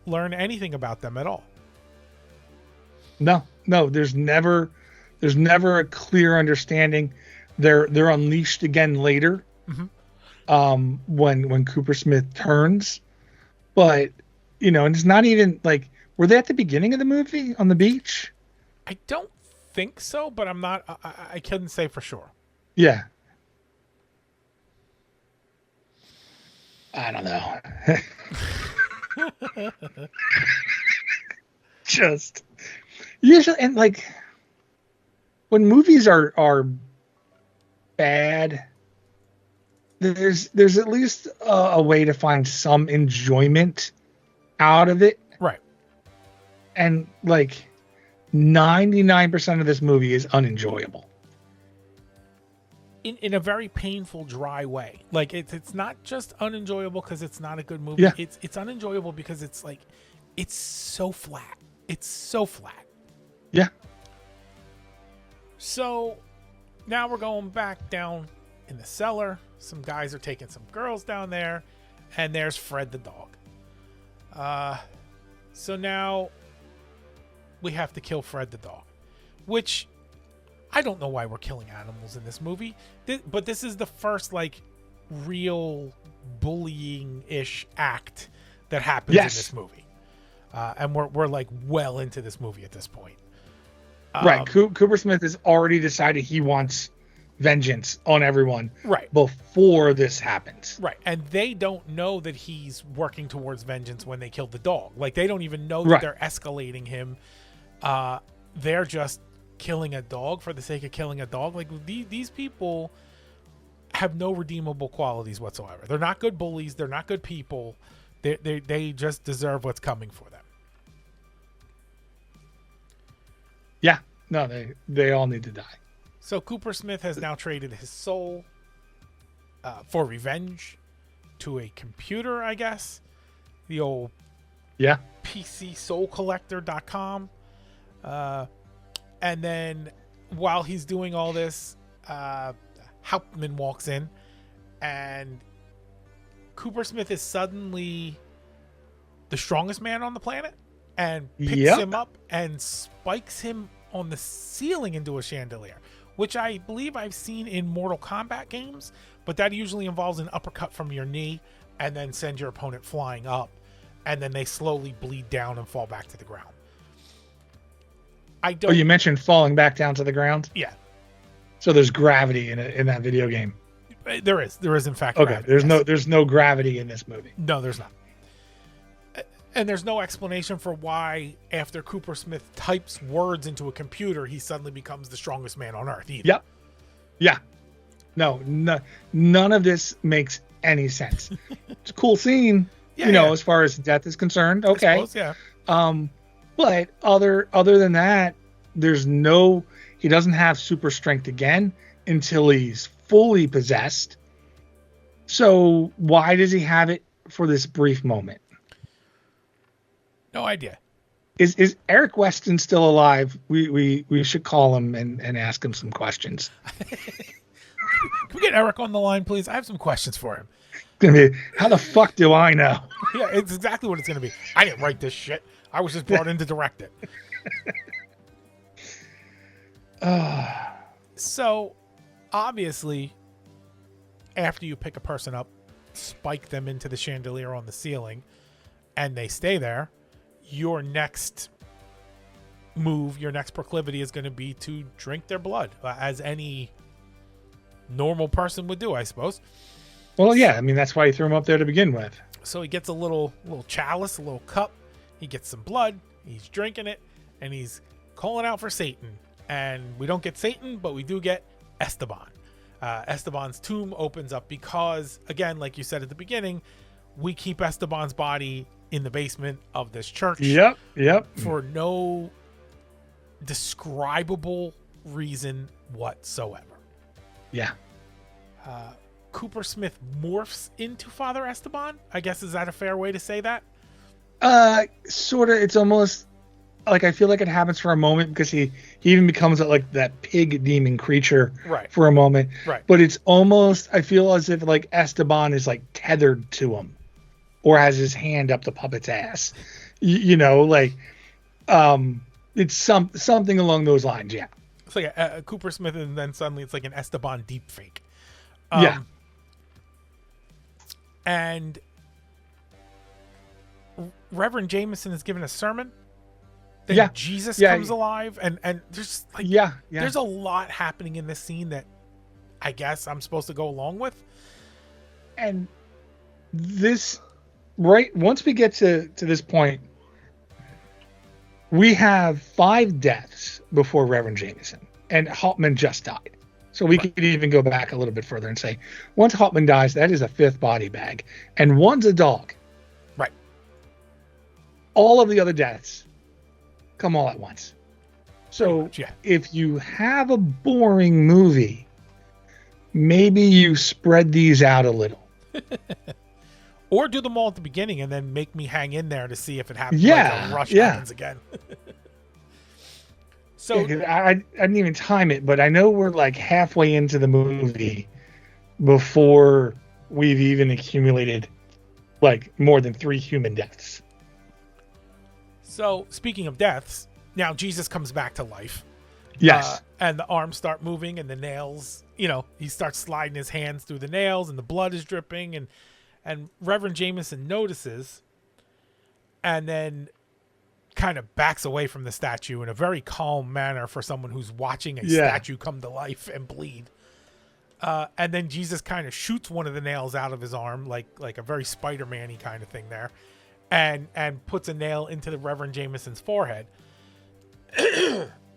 learn anything about them at all. No, there's never a clear understanding. They're unleashed again later, mm-hmm. When Coopersmith turns, but and it's not even like, were they at the beginning of the movie on the beach? I don't think so, but I'm not. I couldn't say for sure. Yeah. I don't know. Just usually, and like when movies are bad, there's at least a way to find some enjoyment out of it. Right. And like 99% of this movie is unenjoyable. In a very painful, dry way. Like it's not just unenjoyable because it's not a good movie. Yeah. It's unenjoyable because it's like it's so flat. It's so flat. Yeah. So now we're going back down in the cellar. Some guys are taking some girls down there, and there's Fred the dog. So now we have to kill Fred the dog, which I don't know why we're killing animals in this movie, but this is the first like real bullying-ish act that happens in this movie, and we're like well into this movie at this point. Right, Coopersmith has already decided he wants vengeance on everyone Right. before this happens. Right. And they don't know that he's working towards vengeance when they killed the dog. Like, they don't even know that Right. they're escalating him. They're just killing a dog for the sake of killing a dog. Like, these people have no redeemable qualities whatsoever. They're not good bullies. They're not good people. They just deserve what's coming for them. Yeah. No, they all need to die. So Cooper Smith has now traded his soul for revenge to a computer, I guess. The old Yeah. PCSoulCollector.com. And then while he's doing all this, Hauptmann walks in, and Cooper Smith is suddenly the strongest man on the planet and picks him up and spikes him on the ceiling into a chandelier, which I believe I've seen in Mortal Kombat games, but that usually involves an uppercut from your knee and then send your opponent flying up, and then they slowly bleed down and fall back to the ground. I don't. Oh, you mentioned falling back down to the ground? Yeah. So there's gravity in that video game. There is in fact. Okay. Gravity, There's no gravity in this movie. No, there's not. And there's no explanation for why, after Cooper Smith types words into a computer, he suddenly becomes the strongest man on Earth either. Yep. Yeah. No, none of this makes any sense. It's a cool scene, as far as death is concerned. Okay. I suppose, yeah. But other than that, he doesn't have super strength again until he's fully possessed. So why does he have it for this brief moment? No idea. Is Eric Weston still alive? We should call him and ask him some questions. Can we get Eric on the line, please? I have some questions for him. Gonna be, how the fuck do I know? Yeah, it's exactly what it's going to be. I didn't write this shit. I was just brought in to direct it. So, obviously, after you pick a person up, spike them into the chandelier on the ceiling, and they stay there, your next move, your next proclivity is going to be to drink their blood, as any normal person would do, I suppose. Well, yeah, I mean, that's why you threw him up there to begin with. So he gets a little chalice, a little cup. He gets some blood. He's drinking it, and he's calling out for Satan. And we don't get Satan, but we do get Esteban. Esteban's tomb opens up because, again, like you said at the beginning, we keep Esteban's body in the basement of this church. Yep. For no describable reason whatsoever. Yeah. Cooper Smith morphs into Father Esteban. I guess, is that a fair way to say that? Sort of. It's almost like, I feel like it happens for a moment because he even becomes like that pig demon creature for a moment. Right. But it's almost, I feel as if like Esteban is like tethered to him or has his hand up the puppet's ass. It's something along those lines. Yeah. It's like a Cooper Smith, and then suddenly it's like an Esteban deep fake. Yeah. And Reverend Jameson is given a sermon. Then Jesus comes alive, and there's like there's a lot happening in this scene that I guess I'm supposed to go along with. And this, right, once we get to this point, we have 5 deaths before Reverend Jameson, and Hauptmann just died. So we could even go back a little bit further and say, once Hauptmann dies, that is a 5th body bag, and one's a dog. Right. All of the other deaths come all at once. So much, yeah. If you have a boring movie, maybe you spread these out a little. Or do them all at the beginning and then make me hang in there to see if it happens. Yeah. Like a rush happens again. So I didn't even time it, but I know we're like halfway into the movie before we've even accumulated like more than 3 human deaths. So speaking of deaths, now Jesus comes back to life. Yes. And the arms start moving and the nails, he starts sliding his hands through the nails and the blood is dripping, and Reverend Jameson notices and then kind of backs away from the statue in a very calm manner for someone who's watching a statue come to life and bleed. And then Jesus kind of shoots one of the nails out of his arm, like a very Spider-Man-y kind of thing there, and puts a nail into the Reverend Jameson's forehead.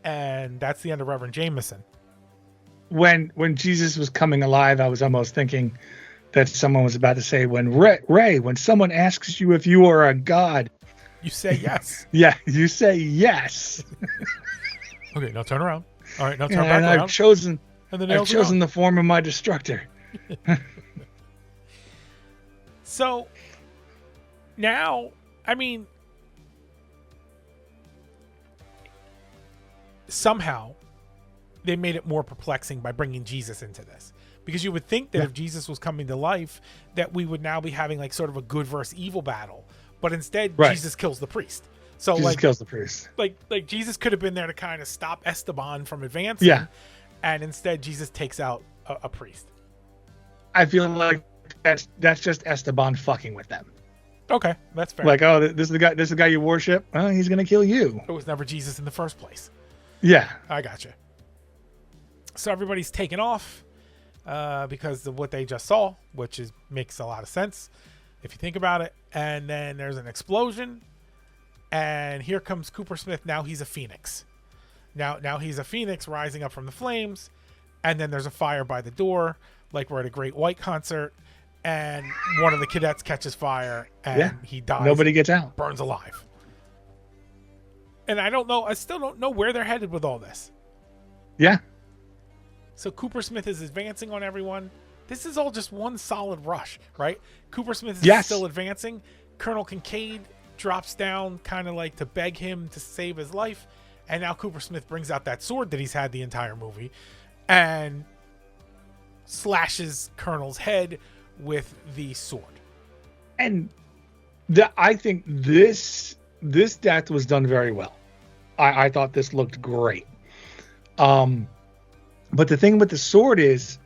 And that's the end of Reverend Jameson. When Jesus was coming alive, I was almost thinking that someone was about to say, when Ray, when someone asks you if you are a god, you say yes. Yeah, you say yes. Okay, now turn around. All right, now turn back and around. I've chosen the the form of my destructor. So now, I mean, somehow they made it more perplexing by bringing Jesus into this, because you would think that if Jesus was coming to life, that we would now be having like sort of a good versus evil battle, but instead Jesus kills the priest. So Jesus kills the priest. Like Jesus could have been there to kind of stop Esteban from advancing, and instead Jesus takes out a priest. I feel like that's just Esteban fucking with them. Okay, that's fair. Like, oh, this is the guy you worship. Well, he's gonna kill you. It was never Jesus in the first place. Yeah, I gotcha. So everybody's taken off because of what they just saw, which makes a lot of sense if you think about it. And then there's an explosion, and here comes Cooper Smith. Now he's a phoenix. Now he's a phoenix rising up from the flames, and then there's a fire by the door, like we're at a Great White concert, and one of the cadets catches fire, and he dies. Nobody gets out. Burns alive. And I still don't know where they're headed with all this. Yeah. So Cooper Smith is advancing on everyone. This is all just one solid rush, right? Cooper Smith is still advancing. Colonel Kincaid drops down kind of like to beg him to save his life. And now Cooper Smith brings out that sword that he's had the entire movie and slashes Colonel's head with the sword. And I think this death was done very well. I thought this looked great. But the thing with the sword is,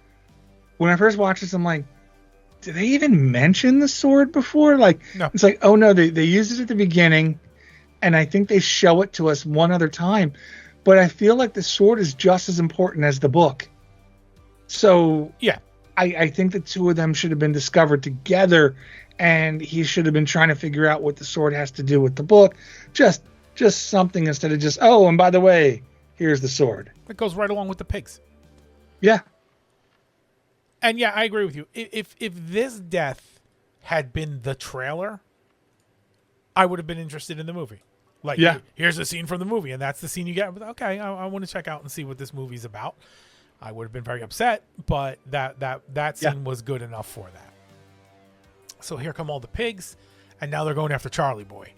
when I first watched this, I'm like, did they even mention the sword before? Like, no. It's like, oh no, they used it at the beginning, and I think they show it to us one other time. But I feel like the sword is just as important as the book. So yeah, I think the two of them should have been discovered together, and he should have been trying to figure out what the sword has to do with the book. Just something instead of just, oh, and by the way, here's the sword. It goes right along with the pigs. Yeah. And yeah, I agree with you. If this death had been the trailer, I would have been interested in the movie. Like, here's a scene from the movie, and that's the scene you get. Okay, I want to check out and see what this movie's about. I would have been very upset, but that scene was good enough for that. So here come all the pigs, and now they're going after Charlie Boy.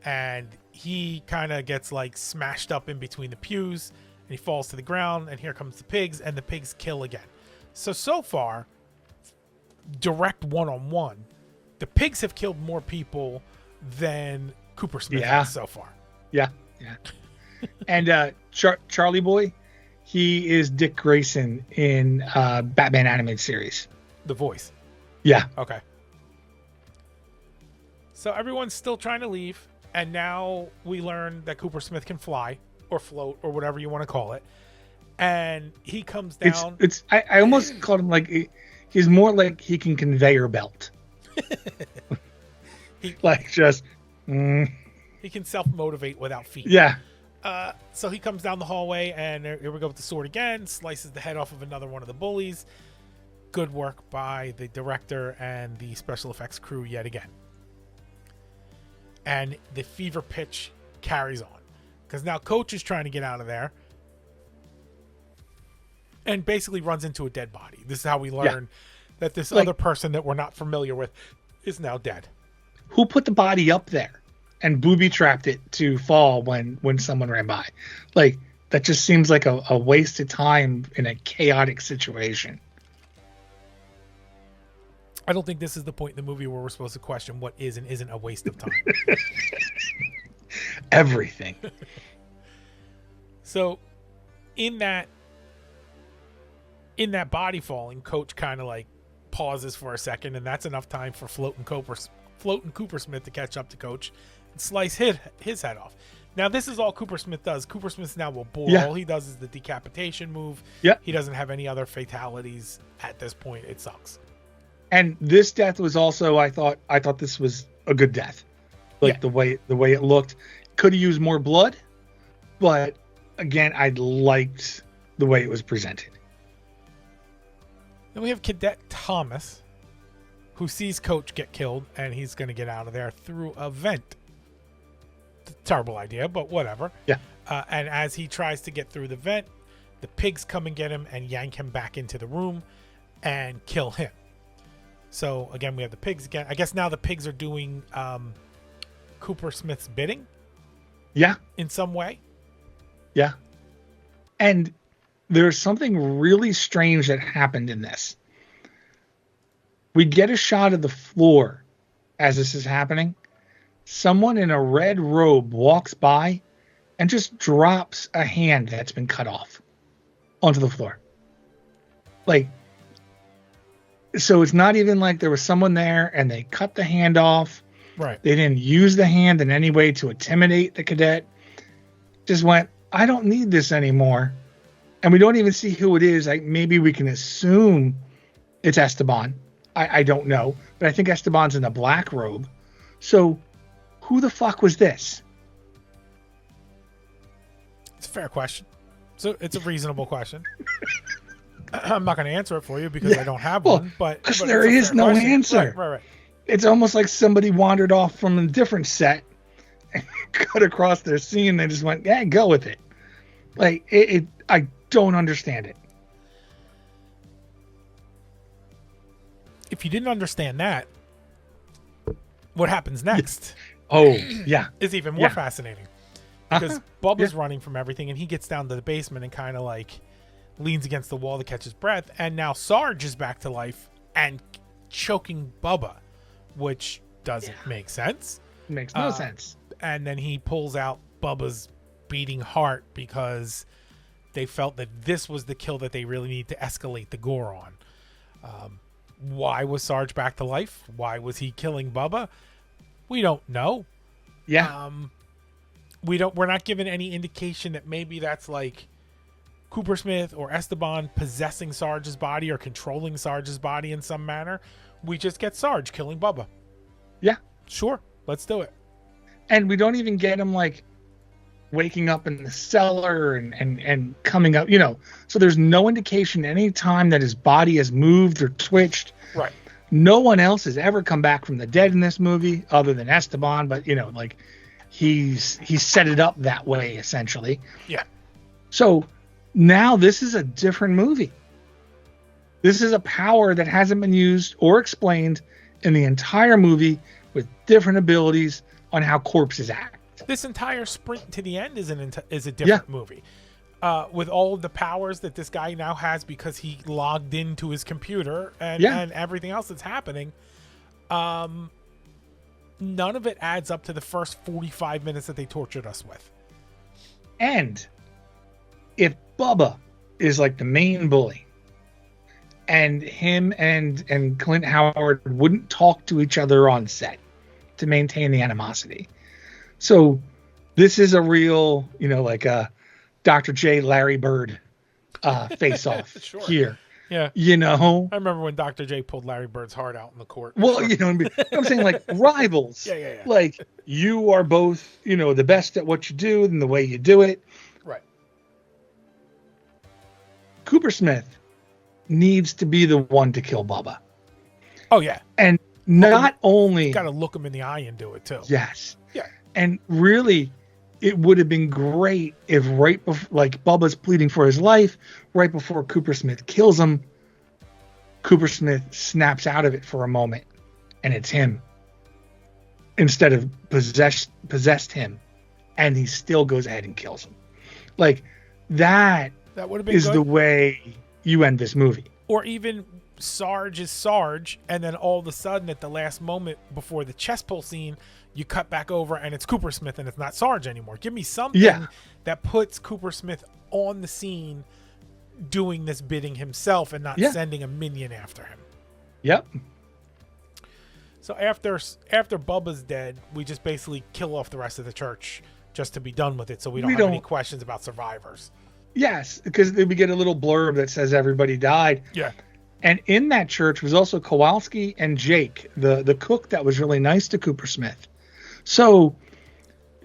And he kind of gets like smashed up in between the pews, and he falls to the ground, and here comes the pigs, and the pigs kill again. So far, direct one-on-one, the pigs have killed more people than Cooper Smith has so far. Yeah. And Charlie Boy, he is Dick Grayson in Batman animated series. The voice. Yeah. Okay. So everyone's still trying to leave, and now we learn that Cooper Smith can fly or float or whatever you want to call it. And he comes down. I almost called him like he's more like he can conveyor belt. He can self-motivate without feet. Yeah. So he comes down the hallway, and here we go with the sword again, slices the head off of another one of the bullies. Good work by the director and the special effects crew yet again. And the fever pitch carries on, because now Coach is trying to get out of there and basically runs into a dead body. This is how we learn that this other person that we're not familiar with is now dead. Who put the body up there and booby trapped it to fall when someone ran by? Like, that just seems like a waste of time in a chaotic situation. I don't think this is the point in the movie where we're supposed to question what is and isn't a waste of time. Everything. So in that body falling, Coach kind of like pauses for a second, and that's enough time for Float and Cooper Smith to catch up to Coach. slice his head off. Now, this is all Cooper Smith does. Cooper Smith's now a bull. Yeah. All he does is the decapitation move. Yep. He doesn't have any other fatalities at this point. It sucks. And this death was also, I thought this was a good death. Like the way it looked. Could have used more blood, but again, I liked the way it was presented. Then we have Cadet Thomas, who sees Coach get killed, and he's going to get out of there through a vent. Terrible idea, but whatever. Yeah. And as he tries to get through the vent, the pigs come and get him and yank him back into the room and kill him. So again, we have the pigs again. I guess now the pigs are doing Cooper Smith's bidding. Yeah. In some way. Yeah. And there's something really strange that happened in this. We get a shot of the floor as this is happening. Someone in a red robe walks by and just drops a hand that's been cut off onto the floor. Like, so it's not even like there was someone there and they cut the hand off. Right. They didn't use the hand in any way to intimidate the cadet. Just went, I don't need this anymore. And we don't even see who it is. Like, maybe we can assume it's Esteban. I don't know. But I think Esteban's in a black robe. So who the fuck was this? It's a fair question. So it's a reasonable question. I'm not going to answer it for you because I don't have one. But there is no answer. Right. It's almost like somebody wandered off from a different set and cut across their scene. And they just went, yeah, go with it. Like, I don't understand it. If you didn't understand that, what happens next? Oh, yeah. Is even more fascinating. Because Bubba's running from everything, and he gets down to the basement and kind of like leans against the wall to catch his breath. And now Sarge is back to life and choking Bubba, which doesn't make sense. Makes no sense. And then he pulls out Bubba's beating heart because they felt that this was the kill that they really need to escalate the gore on. Why was Sarge back to life? Why was he killing Bubba? We don't know. Yeah. We're not given any indication that maybe that's like Cooper Smith or Esteban possessing Sarge's body or controlling Sarge's body in some manner. We just get Sarge killing Bubba. Yeah. Sure. Let's do it. And we don't even get him like waking up in the cellar and coming up, so there's no indication any time that his body has moved or twitched. Right. No one else has ever come back from the dead in this movie other than Esteban, but like he's set it up that way essentially. Yeah. So now this is a different movie. This is a power that hasn't been used or explained in the entire movie with different abilities on how corpses act. This entire sprint to the end is a different movie. With all of the powers that this guy now has because he logged into his computer and everything else that's happening, none of it adds up to the first 45 minutes that they tortured us with. And if Bubba is like the main bully, and him and Clint Howard wouldn't talk to each other on set to maintain the animosity. So this is a real, like a Dr. J. Larry Bird face-off Sure. here. Yeah. I remember when Dr. J pulled Larry Bird's heart out in the court. Well, I'm saying like rivals. Yeah. Like you are both, the best at what you do and the way you do it. Right. Cooper Smith needs to be the one to kill Bubba. Oh, yeah. And not only... Got to look him in the eye and do it, too. Yes. Yeah. And really, it would have been great if right before, like Bubba's pleading for his life, right before Cooper Smith kills him, Cooper Smith snaps out of it for a moment, and it's him. Instead of possessed him, and he still goes ahead and kills him. Like, that would have been is good. The way you end this movie. Or even Sarge is Sarge, and then all of a sudden at the last moment before the chest pull scene, you cut back over and it's Cooper Smith and it's not Sarge anymore. Give me something that puts Cooper Smith on the scene doing this bidding himself and not sending a minion after him. Yep. So after Bubba's dead, we just basically kill off the rest of the church just to be done with it, so we don't have any questions about survivors. Yes, because we get a little blurb that says everybody died. Yeah. And in that church was also Kowalski and Jake, the cook that was really nice to Cooper Smith. So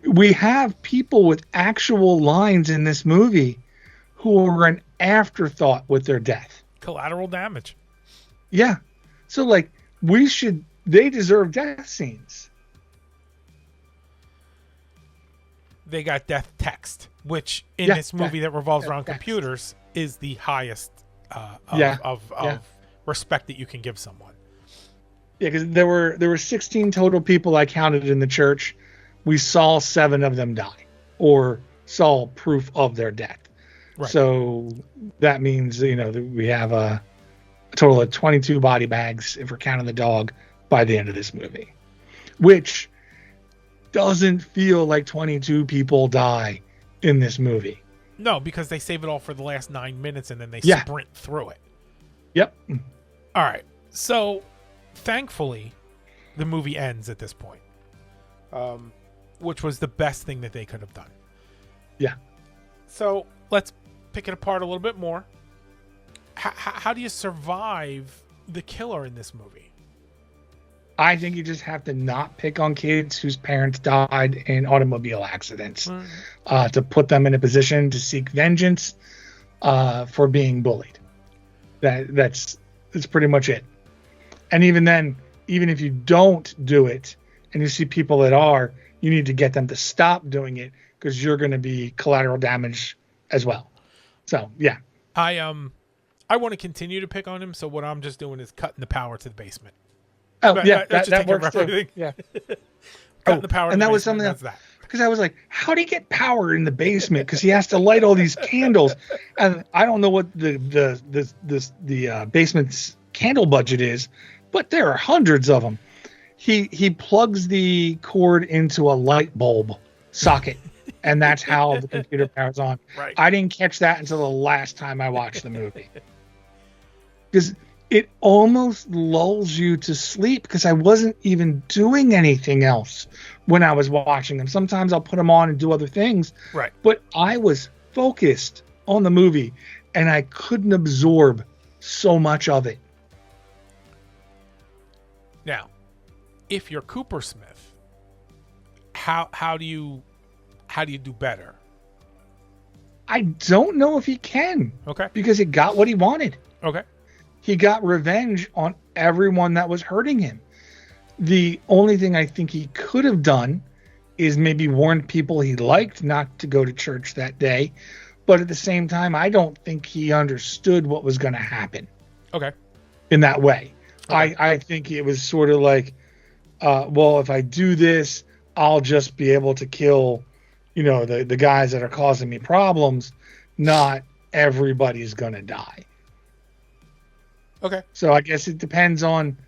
we have people with actual lines in this movie who were an afterthought with their death. Collateral damage. Yeah. So, like, they deserve death scenes. They got death text, which in this movie that revolves around text. computers is the highest of respect that you can give someone. Yeah, because there were 16 total people I counted in the church. We saw 7 of them die or saw proof of their death. Right. So that means, that we have a total of 22 body bags, if we're counting the dog, by the end of this movie, which doesn't feel like 22 people die in this movie. No, because they save it all for the last 9 minutes and then they sprint through it. Yep. All right. So thankfully, the movie ends at this point, which was the best thing that they could have done. Yeah. So let's pick it apart a little bit more. How do you survive the killer in this movie? I think you just have to not pick on kids whose parents died in automobile accidents, to put them in a position to seek vengeance for being bullied. That's pretty much it. And even then, even if you don't do it and you see people that are, you need to get them to stop doing it because you're going to be collateral damage as well. So, yeah. I want to continue to pick on him, so what I'm just doing is cutting the power to the basement. Oh, yeah, that works too. Yeah. Cutting the power to and the that was basement, something that's that. Because I was like, how do you get power in the basement? Because he has to light all these candles, and I don't know what the basement's candle budget is, but there are hundreds of them. He plugs the cord into a light bulb socket, and that's how the computer powers on. Right. I didn't catch that until the last time I watched the movie, because it almost lulls you to sleep, because I wasn't even doing anything else when I was watching them. Sometimes I'll put them on and do other things. Right. But I was focused on the movie, and I couldn't absorb so much of it. Now, if you're Cooper Smith, how do you do better? I don't know if he can. Okay. Because he got what he wanted. Okay. He got revenge on everyone that was hurting him. The only thing I think he could have done is maybe warn people he liked not to go to church that day. But at the same time, I don't think he understood what was going to happen. Okay. In that way. Okay. I think it was sort of like, well, if I do this, I'll just be able to kill, the guys that are causing me problems. Not everybody's going to die. Okay. So I guess it depends on,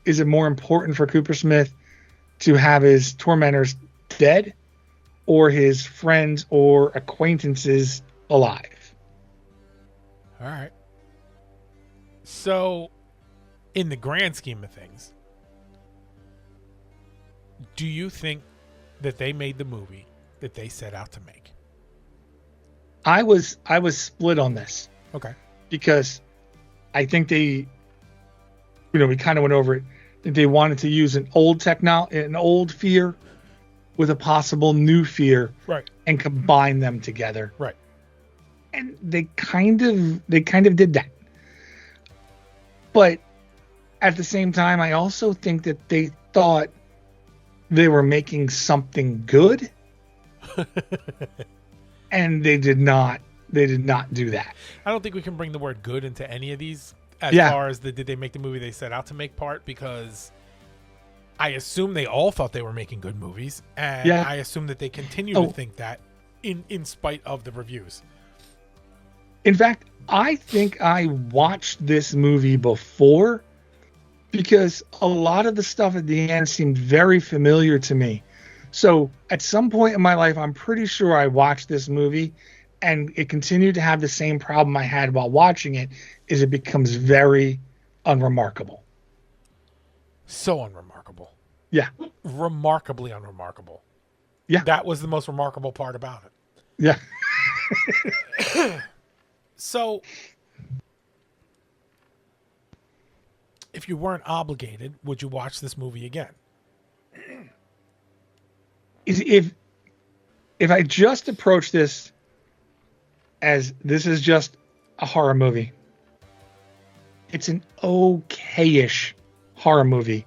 is it more important for Cooper Smith to have his tormentors dead or his friends or acquaintances alive? All right. So, in the grand scheme of things, do you think that they made the movie that they set out to make? I was split on this. Okay. Because I think they, we kind of went over it. They wanted to use an old fear with a possible new fear, right, and combine them together, right. And they kind of did that. But at the same time, I also think that they thought they were making something good, and they did not do that. I don't think we can bring the word good into any of these as far as did they make the movie they set out to make part, because I assume they all thought they were making good movies, and I assume that they continue to think that in spite of the reviews. In fact, I think I watched this movie before, because a lot of the stuff at the end seemed very familiar to me. So at some point in my life, I'm pretty sure I watched this movie, and it continued to have the same problem I had while watching it, is it becomes very unremarkable. So unremarkable. Yeah. Remarkably unremarkable. Yeah. That was the most remarkable part about it. Yeah. So, if you weren't obligated, would you watch this movie again? If I just approach this as this is just a horror movie, it's an okay-ish horror movie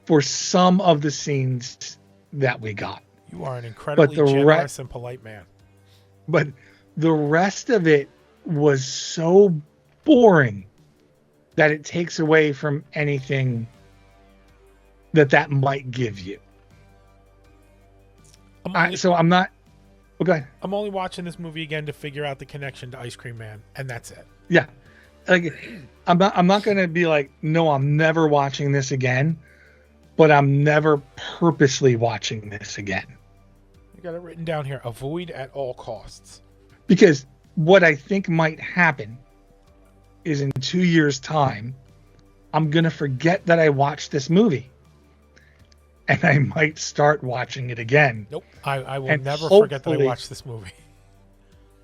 for some of the scenes that we got. You are an incredibly generous and polite man. But the rest of it was so boring that it takes away from anything that might give you. I'm not. Okay. I'm only watching this movie again to figure out the connection to Ice Cream Man, and that's it. Yeah. Like, I'm not going to be like, no, I'm never watching this again, but I'm never purposely watching this again. You got it written down here. Avoid at all costs. Because what I think might happen is in 2 years' time, I'm going to forget that I watched this movie. And I might start watching it again. Nope. I will never forget that I watched this movie.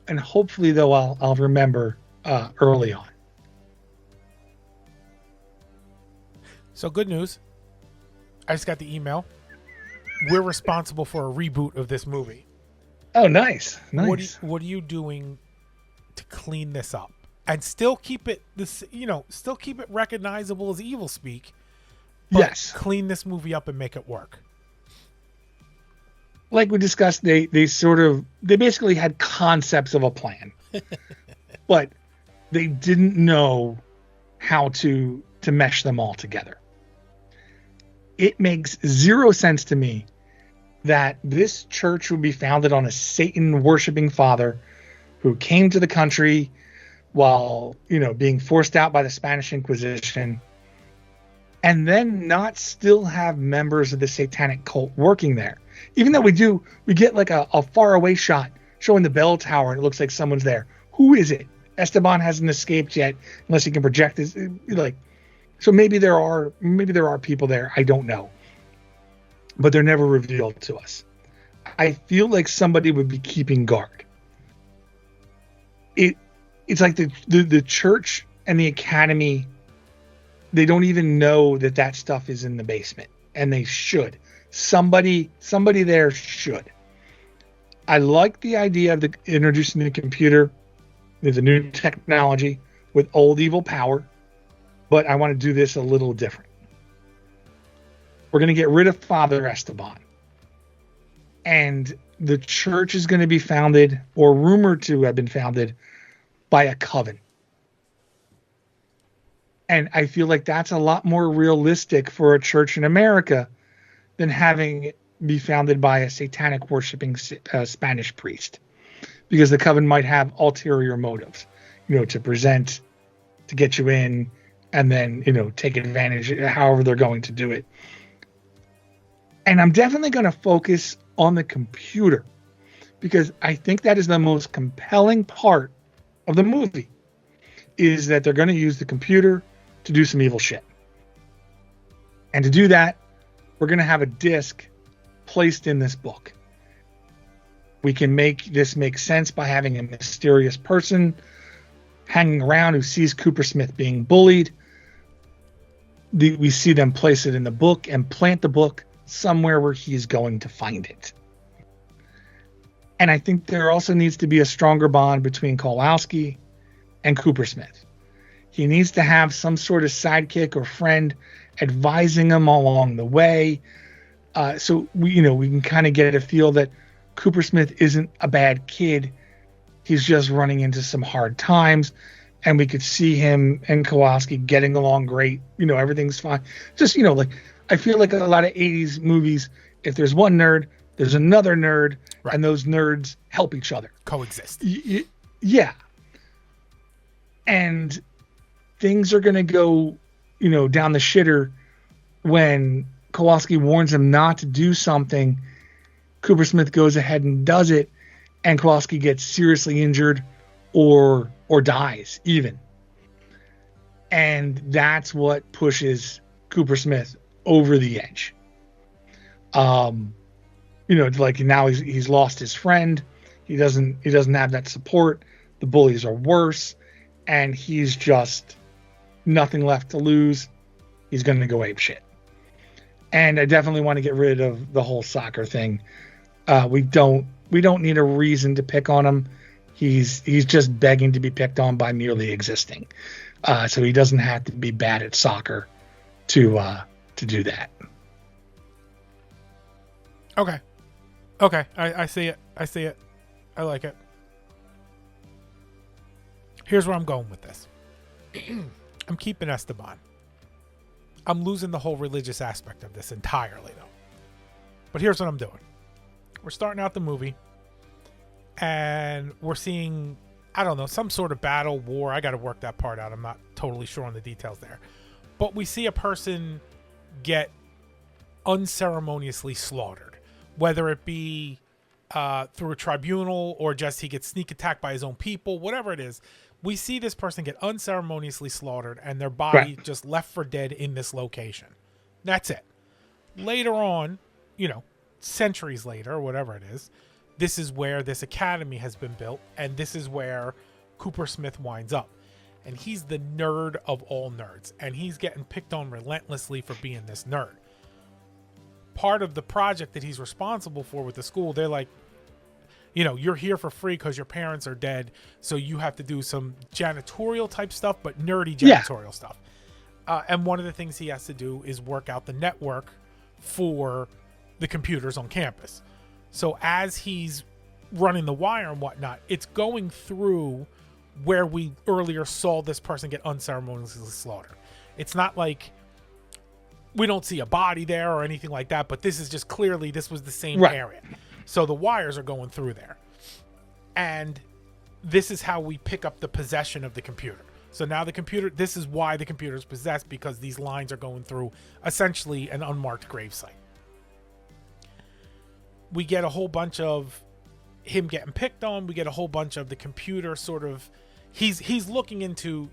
And hopefully, though, I'll remember early on. So good news. I just got the email. We're responsible for a reboot of this movie. Oh, nice. Nice. What are you doing to clean this up and still keep it still keep it recognizable as Evilspeak? Yes. Clean this movie up and make it work. Like we discussed, they basically had concepts of a plan, but they didn't know how to mesh them all together. It makes zero sense to me that this church would be founded on a Satan-worshiping father who came to the country while, being forced out by the Spanish Inquisition, and then not still have members of the satanic cult working there. Even though we get like a faraway shot showing the bell tower and it looks like someone's there. Who is it? Esteban hasn't escaped yet unless he can project his, so maybe there are people there. I don't know. But they're never revealed to us. I feel like somebody would be keeping guard. It's like the church and the academy, they don't even know that stuff is in the basement, and they should. Somebody there should. I like the idea of introducing the computer, the new technology with old evil power, but I want to do this a little different. We're going to get rid of Father Esteban, and the church is going to be founded, or rumored to have been founded, by a coven. And I feel like that's a lot more realistic for a church in America than having it be founded by a satanic worshiping Spanish priest, because the coven might have ulterior motives, to present, to get you in, and then, take advantage however they're going to do it. And I'm definitely going to focus on the computer, because I think that is the most compelling part of the movie, is that they're going to use the computer to do some evil shit. And to do that, we're going to have a disc placed in this book. We can make this make sense by having a mysterious person hanging around who sees Cooper Smith being bullied. We see them place it in the book and plant the book somewhere where he's going to find it. And I think there also needs to be a stronger bond between Kowalski and Cooper Smith. He needs to have some sort of sidekick or friend advising him along the way. So we can kind of get a feel that Cooper Smith isn't a bad kid. He's just running into some hard times, and we could see him and Kowalski getting along great. Everything's fine. Just, I feel like a lot of 80s movies, if there's one nerd, there's another nerd, right, and those nerds help each other. Coexist. Yeah. And things are going to go, down the shitter when Kowalski warns him not to do something. Cooper Smith goes ahead and does it, and Kowalski gets seriously injured or dies even. And that's what pushes Cooper Smith over the edge. Like now he's lost his friend. He doesn't have that support. The bullies are worse, and he's just nothing left to lose. He's going to go ape shit. And I definitely want to get rid of the whole soccer thing. We don't need a reason to pick on him. He's just begging to be picked on by merely existing. So he doesn't have to be bad at soccer to do that. Okay. I see it. I like it. Here's where I'm going with this. I'm keeping Esteban. I'm losing the whole religious aspect of this entirely, though. But here's what I'm doing. We're starting out the movie, and we're seeing, I don't know, some sort of battle, war. I got to work that part out. I'm not totally sure on the details there. But we see a person get unceremoniously slaughtered, whether it be through a tribunal or just he gets sneak attacked by his own people, whatever it is. We see this person get unceremoniously slaughtered and their body just left for dead in this location. That's it. Later on, centuries later, or whatever it is, this is where this academy has been built, and this is where Cooper Smith winds up. And he's the nerd of all nerds, and he's getting picked on relentlessly for being this nerd. Part of the project that he's responsible for with the school, they're like, you're here for free because your parents are dead, so you have to do some janitorial type stuff, but nerdy janitorial stuff. And one of the things he has to do is work out the network for the computers on campus. So as he's running the wire and whatnot, it's going through where we earlier saw this person get unceremoniously slaughtered. It's not like we don't see a body there or anything like that, but this is just clearly this was the same area. So the wires are going through there. And this is how we pick up the possession of the computer. So now the computer, this is why the computer is possessed, because these lines are going through essentially an unmarked gravesite. We get a whole bunch of him getting picked on. We get a whole bunch of the computer sort of, he's looking into,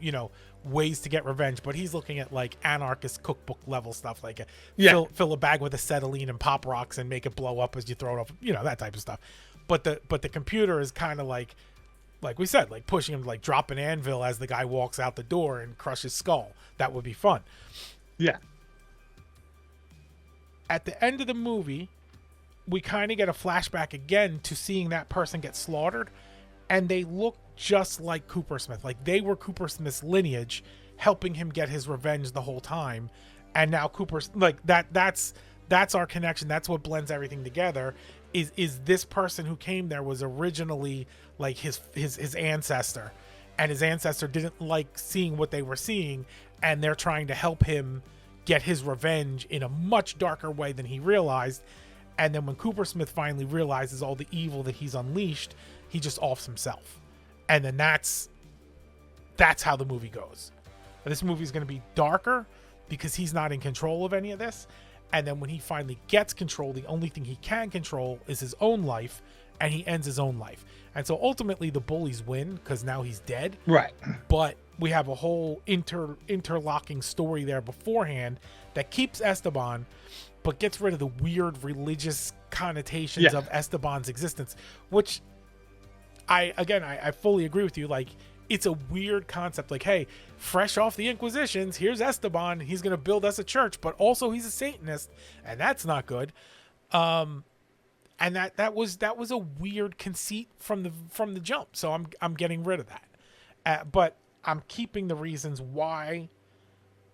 ways to get revenge, but he's looking at like anarchist cookbook level stuff, like fill a bag with acetylene and pop rocks and make it blow up as you throw it off, that type of stuff. But the computer is kind of like we said, like pushing him to like drop an anvil as the guy walks out the door and crush his skull. That would be fun. Yeah. At the end of the movie, we kind of get a flashback again to seeing that person get slaughtered, and they look just like Cooper Smith. Like they were Cooper Smith's lineage, helping him get his revenge the whole time. And now Cooper's like that's our connection. That's what blends everything together. Is this person who came there was originally like his ancestor, and his ancestor didn't like seeing what they were seeing, and they're trying to help him get his revenge in a much darker way than he realized. And then when Cooper Smith finally realizes all the evil that he's unleashed, he just offs himself. And then that's how the movie goes. This movie is going to be darker because he's not in control of any of this. And then when he finally gets control, the only thing he can control is his own life, and he ends his own life. And so ultimately the bullies win because now he's dead. Right. But we have a whole interlocking story there beforehand that keeps Esteban, but gets rid of the weird religious connotations of Esteban's existence, which I fully agree with you. Like, it's a weird concept. Like, hey, fresh off the Inquisitions, here's Esteban. He's going to build us a church, but also he's a Satanist, and that's not good. And that was a weird conceit from the jump. So I'm getting rid of that. But I'm keeping the reasons why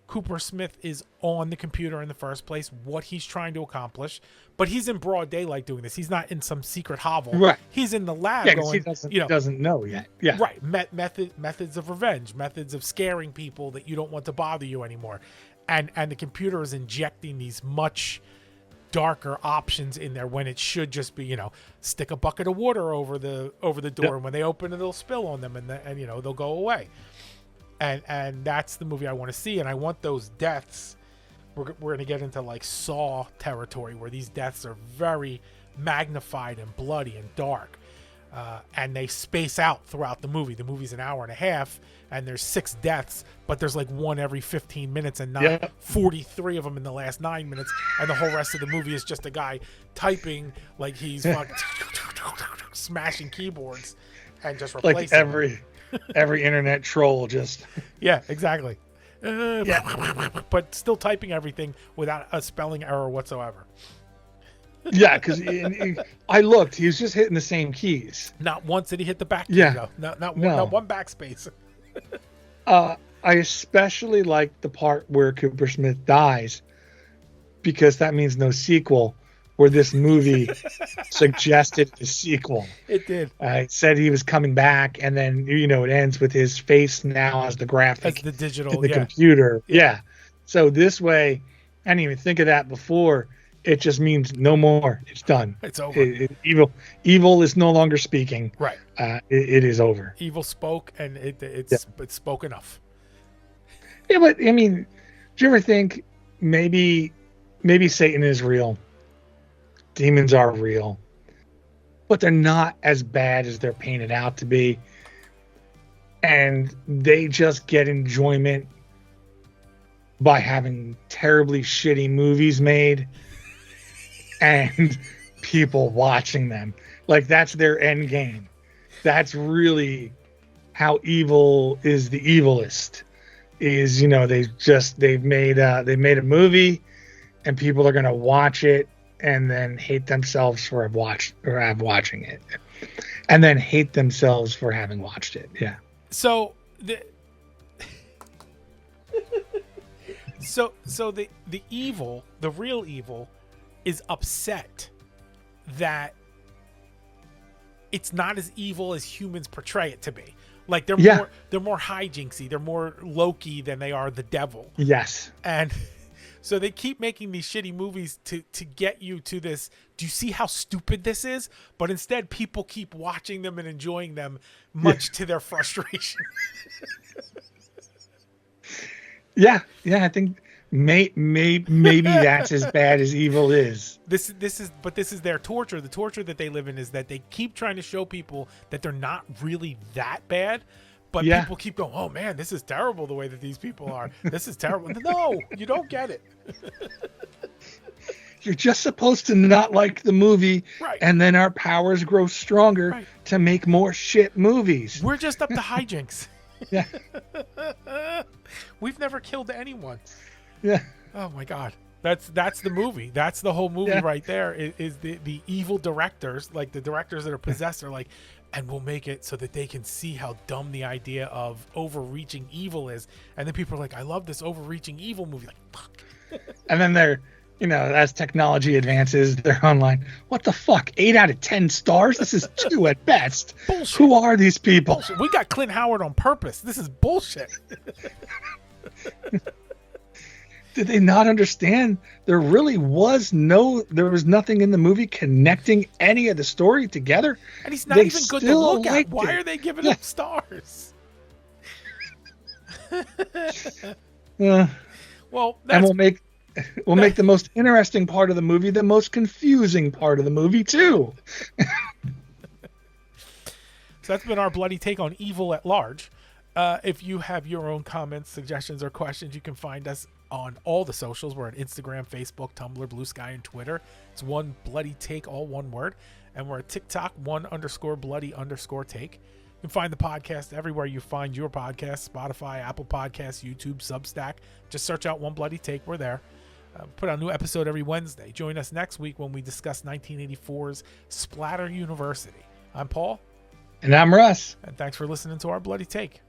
Cooper Smith is on the computer in the first place, what he's trying to accomplish. But he's in broad daylight doing this. He's not in some secret hovel. Right. He's in the lab going, he doesn't know yet. Yeah. Right. Methods of revenge, methods of scaring people that you don't want to bother you anymore. And the computer is injecting these much darker options in there when it should just be, stick a bucket of water over the door, and when they open it, it'll spill on them, and they'll go away. And that's the movie I want to see, and I want those deaths. We're going to get into like Saw territory where these deaths are very magnified and bloody and dark. and they space out throughout the movie. The movie's an hour and a half, and there's 6 deaths, but there's like one every 15 minutes and not 43 of them in the last 9 minutes. And the whole rest of the movie is just a guy typing like he's fucking smashing keyboards and just replacing like every internet troll just. Yeah, exactly. But still typing everything without a spelling error whatsoever. Yeah, because I looked, he was just hitting the same keys. Not once did he hit the back key, Yeah. though. Not one backspace. I especially like the part where Cooper Smith dies, because that means no sequel, where this movie suggested a sequel. It did. It said he was coming back, and then, it ends with his face now as the graphic. As the digital, in the computer. Yeah. So this way, I didn't even think of that before. It just means no more. It's done. It's over. Evil is no longer speaking. Right. It is over. Evil spoke, and it's spoke enough. Yeah, but I mean, do you ever think maybe Satan is real? Demons are real, but they're not as bad as they're painted out to be, and they just get enjoyment by having terribly shitty movies made and people watching them. Like, that's their end game. That's really how evil is the evilest. Is, they've made a movie, and people are gonna watch it and then hate themselves for watching it, and then hate themselves for having watched it. Yeah. So the evil, the real evil, is upset that it's not as evil as humans portray it to be. Like, they're more hijinksy, they're more Loki than they are the devil. Yes. And so they keep making these shitty movies to get you to this, do you see how stupid this is? But instead, people keep watching them and enjoying them, much to their frustration. Yeah, I think maybe that's as bad as evil is. This is their torture. The torture that they live in is that they keep trying to show people that they're not really that bad, but people keep going, oh man, this is terrible the way that these people are. This is terrible. No, you don't get it. You're just supposed to not like the movie, right? And then our powers grow stronger to make more shit movies. We're just up to hijinks. Yeah. We've never killed anyone. Yeah. Oh my God. That's the movie. That's the whole movie right there. Is the evil directors, like the directors that are possessed, are like, and we'll make it so that they can see how dumb the idea of overreaching evil is. And then people are like, I love this overreaching evil movie. Like, fuck. And then they're, as technology advances, they're online. What the fuck? 8 out of 10 stars? This is 2 at best. Bullshit. Who are these people? Bullshit. We got Clint Howard on purpose. This is bullshit. Did they not understand? There was nothing in the movie connecting any of the story together. And he's not even good to look at. Why are they giving him stars? Well, and we'll make the most interesting part of the movie the most confusing part of the movie too. So that's been our bloody take on evil at large. If you have your own comments, suggestions, or questions, you can find us on all the socials. We're on Instagram, Facebook, Tumblr, Blue Sky, and Twitter. It's one bloody take, all one word. And we're at TikTok, _bloody_take. You can find the podcast everywhere you find your podcast: Spotify, Apple Podcasts, YouTube, Substack. Just search out One Bloody Take. We're there. Put out a new episode every Wednesday. Join us next week when we discuss 1984's Splatter University. I'm Paul. And I'm Russ. And thanks for listening to our Bloody Take.